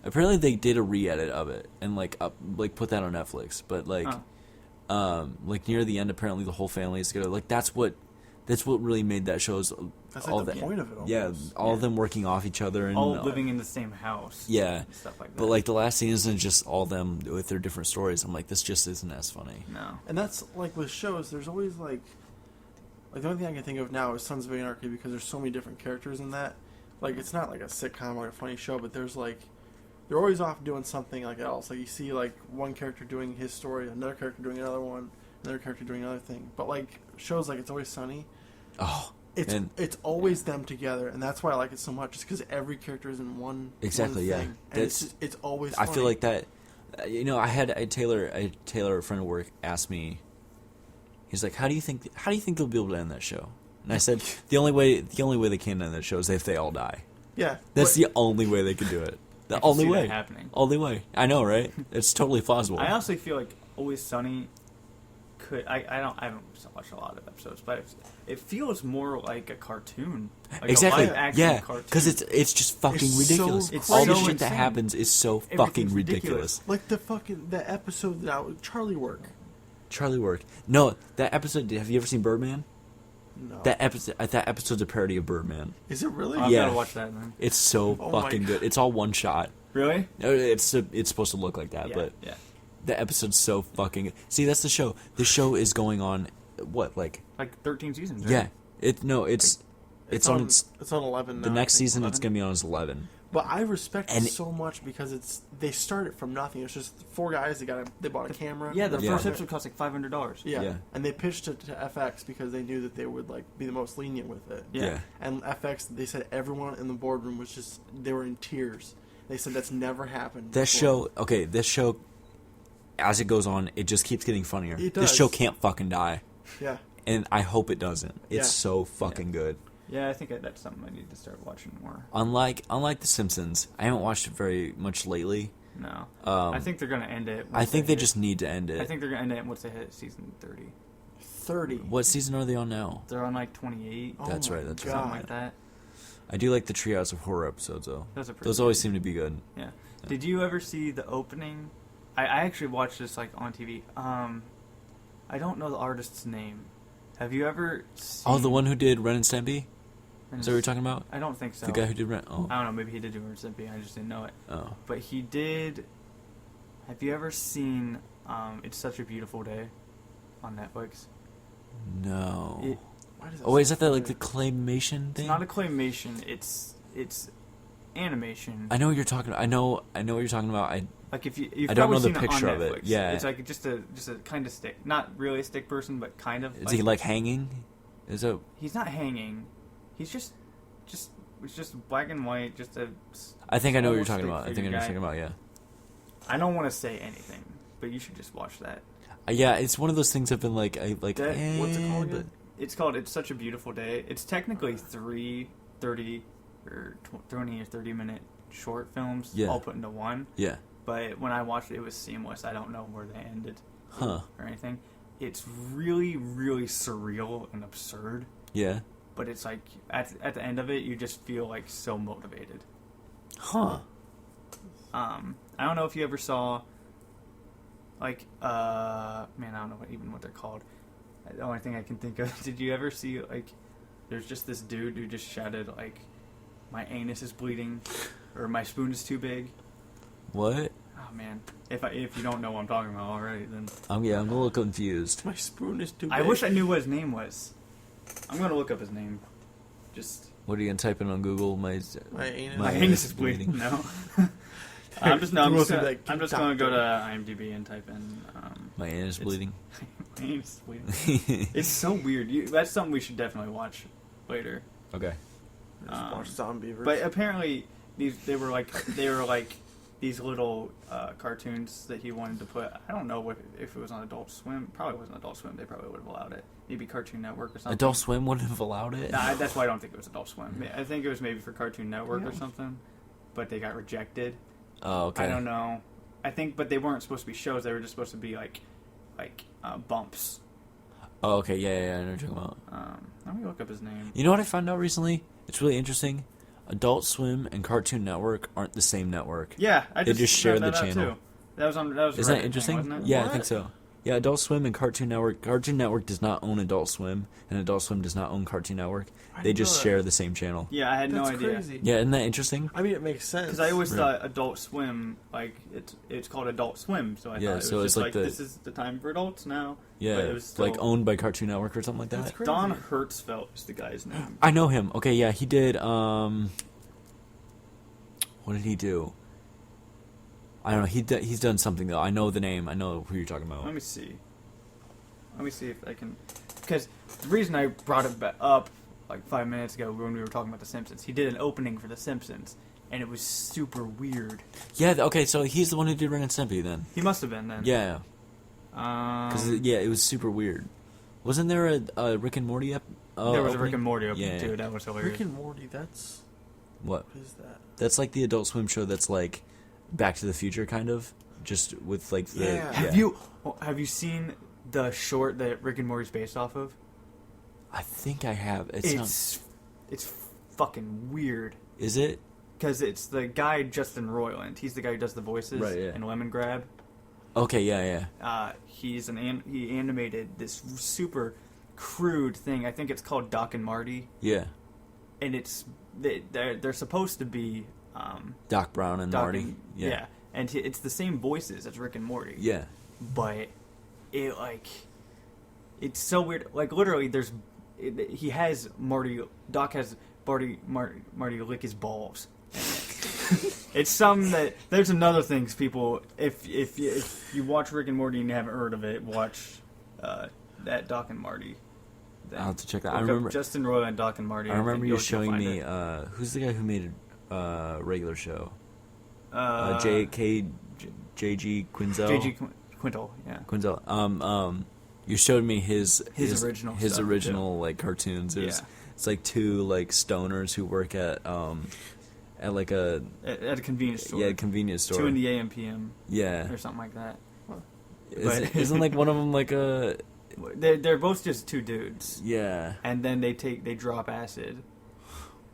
Apparently they did a re-edit of it and like put that on Netflix. But like near the end, apparently the whole family is together. Like that's what really made that show's That's all like the that. point of it. Almost. Yeah, all of them working off each other and all living in the same house. Yeah, and stuff like that. but like the last season is just all them with their different stories. I'm like, this just isn't as funny. no. And that's like with shows. There's always like the only thing I can think of now is Sons of Anarchy because there's so many different characters in that. Like it's not like a sitcom or a funny show, but there's like they're always off doing something like else. Like you see like one character doing his story, another character doing another one, another character doing another thing. But like shows like It's Always Sunny, Oh, it's always them together, and that's why I like it so much. Just because every character is in one Exactly, one yeah. thing. And it's always. I Funny. feel like that. I had Taylor, a friend at work, asked me. He's like, "How do you think they'll be able to end that show?" And I said, the only way they can end that show is if they all die. Yeah. That's the only way they can do it. The I can only see that way. happening. Only way. I know, right? It's totally plausible. I honestly feel like Always Sunny could. I haven't watched a lot of episodes, but it feels more like a cartoon. Like exactly. A live action Yeah. cartoon. Because it's just fucking It's ridiculous. so It's all the so shit that insane. happens is so fucking Everything's ridiculous. ridiculous. Like the episode that Charlie Work. Charlie Work. No, that episode. Have you ever seen Birdman? No. That episode's a parody of Birdman. Is it really? I've Yeah. gotta watch that then. It's so Oh my fucking good. God. It's all one shot. Really? It's supposed to look like that, Yeah. but Yeah. the episode's so fucking good. See, that's the show. The show is going on what, like 13 seasons. Right? yeah. It's on its It's on 11 now. the next I think. season. It's 11? gonna be on its 11. But I respect And- it so much because they started from nothing. It's just 4 guys. They bought a camera. Yeah, the Yeah. first episode cost like $500. Yeah. Yeah. And they pitched it to FX because they knew that they would like be the most lenient with it. Yeah. And FX, they said everyone in the boardroom was just they were in tears. They said that's never happened. This before. this show, as it goes on, it just keeps getting funnier. It This does. show can't fucking die, Yeah. and I hope it doesn't. It's Yeah. so fucking good. Yeah, I think that's something I need to start watching more. Unlike The Simpsons, I haven't watched it very much lately. No. Um, I think they're gonna end it. I once think they hit- just need to end it. I think they're gonna end it once they hit season 30. 30. What season are they on now? They're on like 28. Oh That's my right, that's right. Something God. like that. I do like the Treehouse of Horror episodes though. Those are pretty. Those good. always seem to be good. Yeah. Did you ever see the opening? I actually watched this like on TV. I don't know the artist's name. Have you ever seen? Oh, the one who did Ren and Stimpy? Is that what you're talking about? I don't think so. The guy who did Ren? Oh. I don't know. Maybe he did do Ren and Stimpy. I just didn't know it. Oh. But he did. Have you ever seen It's Such a Beautiful Day on Netflix? No. Why does Oh, wait, is that sound like the familiar? claymation It's thing? not a claymation. It's animation. I know what you're talking about. I know what you're talking about. Like if you've I don't probably know the seen picture it on of it. Netflix. Yeah. It's like just a kind of stick, not really a stick person, but kind of. Is he like hanging? Is it? He's not hanging. He's it's just black and white. Just a. I think I know what you're almost talking stick about. I think I figure know what you're guy. talking about. Yeah. I don't want to say anything, but you should just watch that. Yeah, it's one of those things I've been like, What's it called again? It's called It's Such a Beautiful Day. It's technically 3 30 or 20 or 30 minute short films Yeah. all put into one. Yeah. But when I watched it, it was seamless. I don't know where they ended Huh. or anything. It's really, really surreal and absurd. Yeah. But it's like at the end of it, you just feel like so motivated. Huh. I don't know if you ever saw, like, man, I don't know what they're called. The only thing I can think of. Did you ever see, like, there's just this dude who just shouted, like, my anus is bleeding, or my spoon is too big. What? Oh man, if you don't know what I'm talking about already, then I'm a little confused. My spoon is too big. I wish I knew what his name was. I'm gonna look up his name. Just What are you gonna type in on Google? My anus. my anus is bleeding. No. I'm just Google's gonna be like, gonna go to IMDb and type in My anus It's- bleeding. my anus is bleeding. It's so weird. That's something we should definitely watch later. Okay. Just watch Zombieverse. But apparently they were like these little cartoons that he wanted to put. I don't know if it was on Adult Swim. Probably wasn't Adult Swim. They probably would have allowed it. Maybe Cartoon Network or something. Adult Swim wouldn't have allowed it. Nah, that's why I don't think it was Adult Swim. I think it was maybe for Cartoon Network or something, but they got rejected. Oh, okay. I don't know. I think, but they weren't supposed to be shows. They were just supposed to be like bumps. Oh, okay. Yeah. I know what you're talking about. Let me look up his name. You know what I found out recently? It's really interesting. Adult Swim and Cartoon Network aren't the same network. Yeah, I They just just share found the that out, channel. Too. That was on. That was. Isn't Reddit that thing, interesting? wasn't it? Yeah, I What? think so. Yeah, Adult Swim and Cartoon Network. Cartoon Network does not own Adult Swim, and Adult Swim does not own Cartoon Network. I They didn't just know that. share the same channel. Yeah, I had That's no idea. crazy. Yeah, isn't that interesting? I mean, it makes sense. Because I always Right. thought Adult Swim, like it's called Adult Swim, so I Yeah, thought it so was it's just like like the- this is the time for adults now. Yeah, but it was still, like owned by Cartoon Network or something like That's that. crazy. Don Hertzfeldt is the guy's name. I know him. Okay, yeah, he did. What did he do? I don't know. He's done something though. I know the name. I know who you're talking about. Let me see. Let me see if I can. Because the reason I brought it up like 5 minutes ago when we were talking about The Simpsons, he did an opening for The Simpsons, and it was super weird. Yeah. Okay. So he's the one who did Ren and Stimpy then. He must have been then. Yeah. Because Um, yeah, it was super weird. Wasn't there a Rick and Morty there was a Rick opening? and Morty opening Yeah. too. That was hilarious. Rick and Morty. That's What? what is that? That's like the Adult Swim show that's like Back to the Future, kind of. Just with like the... Yeah. Have you seen the short that Rick and Morty's based off of? I think I have. It's fucking weird. Is it? Because it's the guy Justin Roiland. He's the guy who does the voices Right, yeah. in Lemon Grab. Okay, yeah. He animated this super crude thing. I think it's called Doc and Marty, Yeah. and they're supposed to be Doc Brown and Doc Marty. and, Yeah. and it's the same voices as Rick and Morty. Yeah. But it's so weird. Like literally, he has Marty. Doc has Marty lick his balls. It's something that there's another things people. If you watch Rick and Morty and you haven't heard of it, watch that Doc and Marty thing. I'll have to check that. Look I up remember Justin Roiland and Doc and Marty. I remember you you'll showing find me it. who's the guy who made a regular show? JG Quinzel. JG Quintel, yeah. Quinzel. You showed me his original his stuff, original like cartoons. It's like two like stoners who work at like a At a convenience store. yeah convenience store. 2 in the AM PM. Yeah. Or something like that. Isn't like one of them like a They're both just two dudes. yeah And then they drop acid,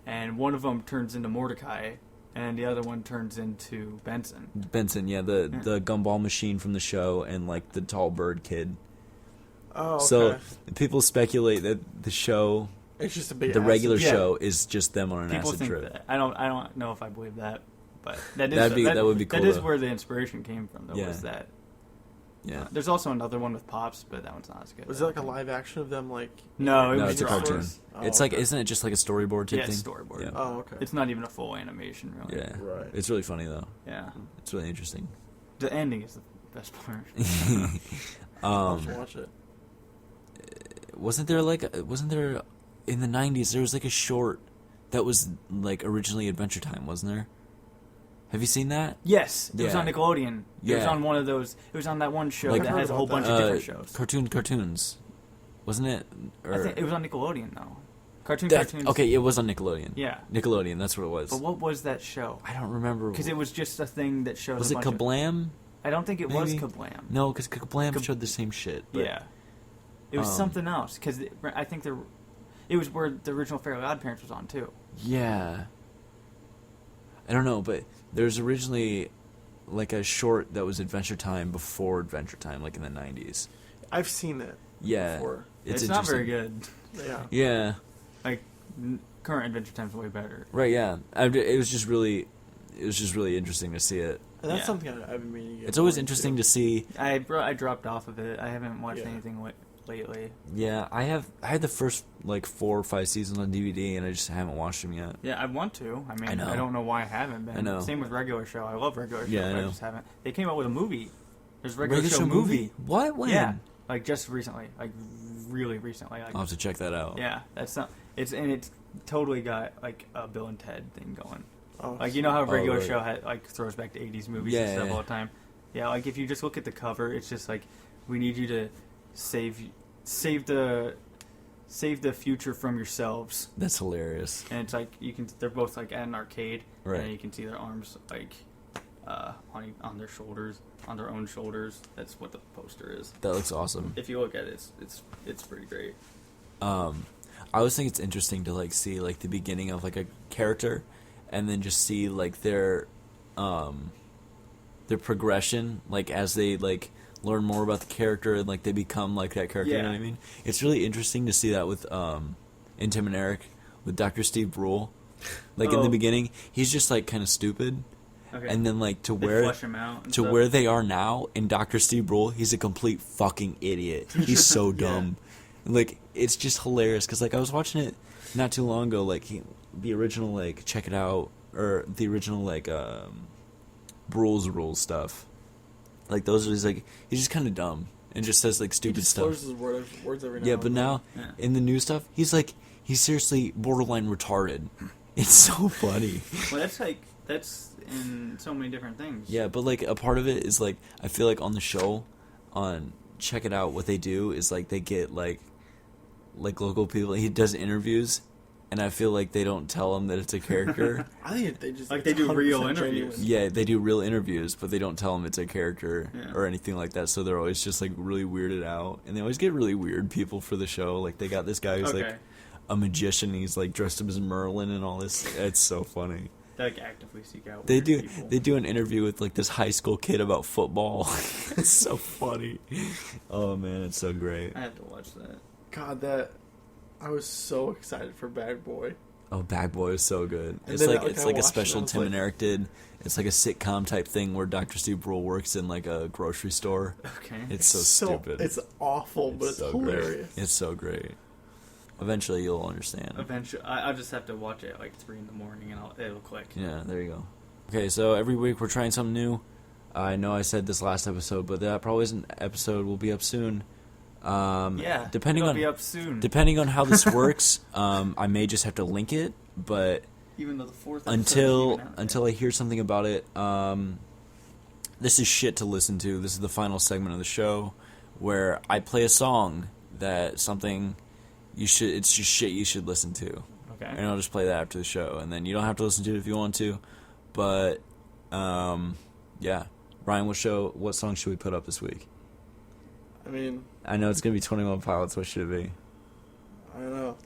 and one of them turns into Mordecai, and the other one turns into Benson. the gumball machine from the show and like the tall bird kid. Oh, okay. So people speculate that the show, it's just a big the acid. regular Yeah. show, is just them on an People acid think trip. that. I don't know if I believe that, but that Would be cool. That is though. where the inspiration came from. Though, Yeah. was that? Yeah. There's also another one with Pops, but that one's not as good. Was it like a live action of them like? No, it No, was it's a just cartoon. stories. Oh, It's like, okay. isn't it just like a storyboard type Yeah, thing? storyboard. Yeah. Oh, okay. It's not even a full animation, really. Yeah. Right. It's really funny though. Yeah. It's really interesting. The ending is the best part. I'll watch it. Wasn't there in the 90s there was like a short that was like originally Adventure Time, wasn't there? Have you seen that? Yes, it was Yeah. on Nickelodeon. It was Yeah. on one of those. It was on that one show Like- that has a whole bunch of different shows. Cartoons, wasn't it? I think it was on Nickelodeon though. Cartoons. Okay, it was on Nickelodeon. Yeah. Nickelodeon, that's what it was. But what was that show? I don't remember. Because it was just a thing that showed. Was a it bunch of- Kablam? I don't think it was Maybe? Kablam. No, because Kablam showed the same shit. But, Yeah. It was something else because I think it was where the original Fairly Odd Parents was on too. Yeah. I don't know, but there's originally like a short that was Adventure Time before Adventure Time, like in the 90s. I've seen it. Yeah. Before. It's not very good. Yeah. Yeah. Like current Adventure Time's way better. Right, yeah. It was just really interesting to see it. And that's Yeah. something I've been meaning to get It's always more interesting into. to see. I dropped off of it. I haven't watched Yeah. anything lately. Yeah, I had the first like 4 or 5 seasons on DVD, and I just haven't watched them yet. Yeah, I want to. I mean, I know. I don't know why I haven't been. I know. Same with Regular Show. I love Regular Show. Yeah, I but I know. just haven't. They came out with a movie. There's a Regular Show movie. What? When? Yeah, like just recently, like really recently. Like, I'll have to check that out. yeah, that's not. It's totally got like a Bill and Ted thing going. Oh, Like you know how Regular right. Show throws back to 80s movies Yeah, and stuff yeah. all the time. Yeah, like if you just look at the cover, it's just like we need you to save the future from yourselves. That's hilarious. And it's like they're both like at an arcade, Right. and you can see their arms like on their shoulders, on their own shoulders. That's what the poster is. That looks awesome. If you look at it, it's pretty great. I always think it's interesting to like see like the beginning of like a character, and then just see like their progression, like as they like learn more about the character and like they become like that character. You know Yeah. what I mean? It's really interesting to see that with in Tim and Eric with Dr. Steve Brule. Like in the Oh. beginning, he's just like kind of stupid, Okay. and then like to They where flush him out and to stuff. where they are now in Dr. Steve Brule, he's a complete fucking idiot. He's so dumb. Like it's just hilarious because like I was watching it not too long ago. Like the original like Check It Out or the original like Brule's Rules stuff. Like those are just like he's just kind of dumb and just says like He stupid just stuff. slurs his words every now Yeah, and but then. now Yeah. in the new stuff, he's seriously borderline retarded. It's so funny. Well, that's in so many different things. Yeah, but like a part of it is like I feel like on the show, on Check It Out, what they do is like they get like like local people. He does interviews, and I feel like they don't tell him that it's a character. I think they just Like they do real interviews. Yeah, they do real interviews, but they don't tell him it's a character Yeah. or anything like that. So they're always just like really weirded out, and they always get really weird people for the show. Like they got this guy who's like a magician. He's like dressed up as Merlin and all this. It's so funny. They like actively seek out. They weird do. People. They do an interview with like this high school kid about football. It's so funny. Oh man, it's so great. I have to watch that. God, I was so excited for Bad Boy. Oh, Bad Boy is so good. And It's then, like like, it's I like a watched it, special I was Tim and like- Eric did. It's like a sitcom type thing where Dr. Steve Brule works in like a grocery store. Okay. It's so stupid. It's awful, but it's so hilarious. Great. It's so great. Eventually, you'll understand. Eventually, I'll just have to watch it at like 3 in the morning, and it'll click. Yeah, there you go. Okay, so every week we're trying something new. I know I said this last episode, but that probably isn't episode will be up soon. Yeah. Depending it'll on be up soon. depending on how this works, I may just have to link it, but Even though the 4th until I hear something about it, this is shit to listen to. This is the final segment of the show where I play a song that something it's just shit you should listen to. Okay. And I'll just play that after the show, and then you don't have to listen to it if you want to. But yeah, Ryan, what song should we put up this week? I mean, I know it's gonna be 21 Pilots. What should it be? I don't know.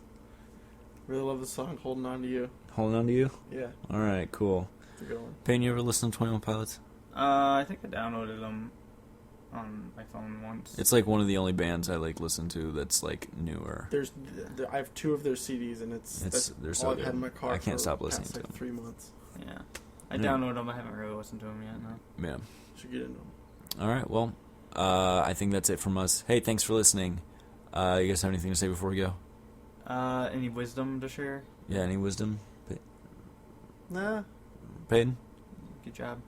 Really love the song "Holding On to You." Holding On to You. Yeah, All right, cool. it's a good one. Payne, you ever listen to 21 Pilots? I think I downloaded them on my phone once. It's like one of the only bands I like listen to that's like newer. I have 2 of their CDs, and They're all so I've good. had in my car. I can't for stop the listening past, to like, them. 3 months. Yeah. I Yeah. downloaded them. I haven't really listened to them yet. No. Yeah. Should get into them. All right. Well, I think that's it from us. Hey, thanks for listening. You guys have anything to say before we go? Any wisdom to share? Yeah. Any wisdom? Nah. Payton? Good job.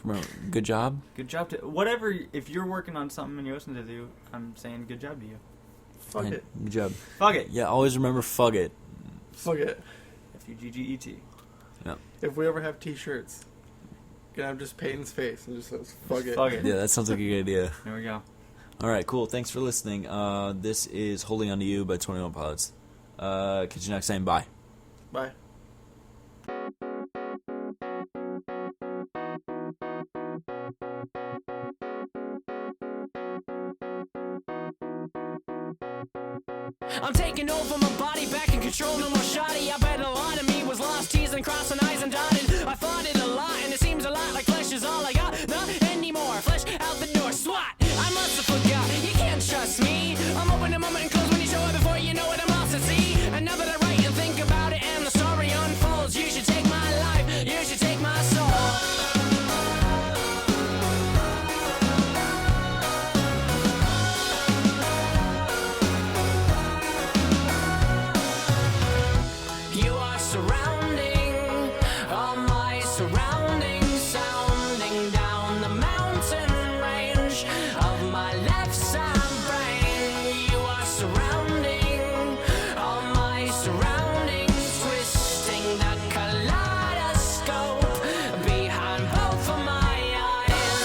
Remember, good job. Good job to whatever. If you're working on something and you listen to you, I'm saying good job to you. Fuck And it. Good job. Fuck it. Yeah. Always remember, fuck it. Fuck it. F-U-G-G-E-T. Yeah. If we ever have T-shirts, can I have just Peyton's face and just says "fuck it"? Fuck it. Yeah, that sounds like a good idea. There we go. All right, cool. Thanks for listening. This is Holding On to You by 21 Pilots. Catch you next time. Bye. Bye. I'm taking over my body, back in control, no more shoddy. I bet a lot of me was lost, teasing, crossing eyes and dotted. I fought it a lot, and it seems a lot like flesh is all I got. Not anymore, flesh out the door, swat. I must have forgot, you can't trust me. I'm open a moment and close when you show it before you know it, I'm lost at sea. And now that I write and think about it and the story unfolds, you should take my life, you should take my soul. You are surrounding all my surroundings, sounding down the mountain range of my left side brain. You are surrounding all my surroundings, twisting the kaleidoscope behind both of my eyes.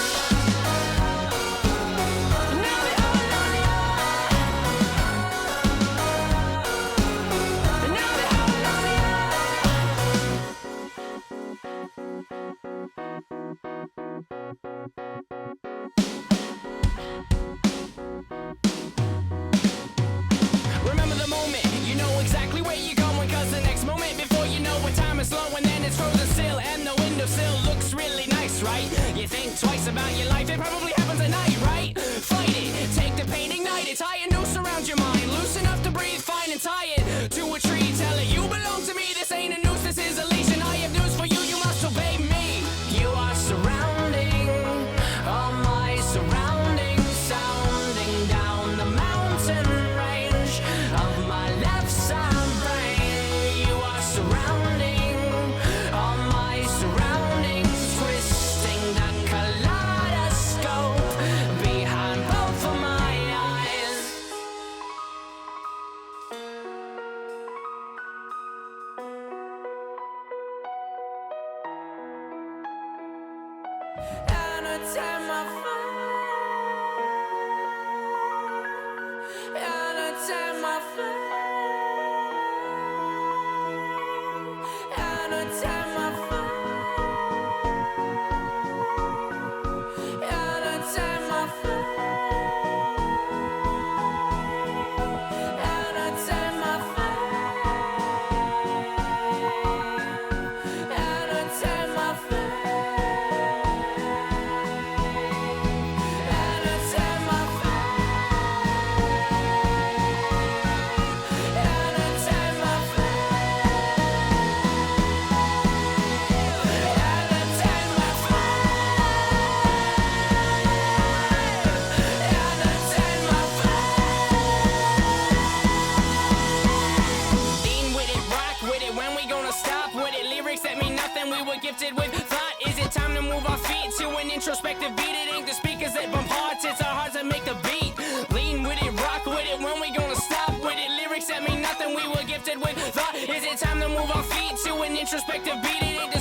Now they hold on to you. Now they hold on to you. Remember the moment, you know exactly where you're going, cause the next moment before you know what time is slow, and then it's frozen still, and the windowsill looks really nice, right? You think twice about your life, it probably happens at night, right? Fight it, take the pain, ignite it, tie a noose around your mind, loose enough to breathe fine and tie it to a tree, tell it you belong to me, this ain't a noose, this is a leash, and I have news for you, you must obey me. You are surrounding all my surroundings, sounding down the mountain range of my left side brain. You are surrounding all my surroundings, twisting the kaleidoscope behind both of my eyes. Anytime I fall, anytime I fall. introspective beat. It ain't the speakers that bump hearts, it's our hearts that make the beat. Lean with it, rock with it, when we gonna stop with it? Lyrics that mean nothing, we were gifted with thought. Is it time to move our feet to an introspective beat? It ain't the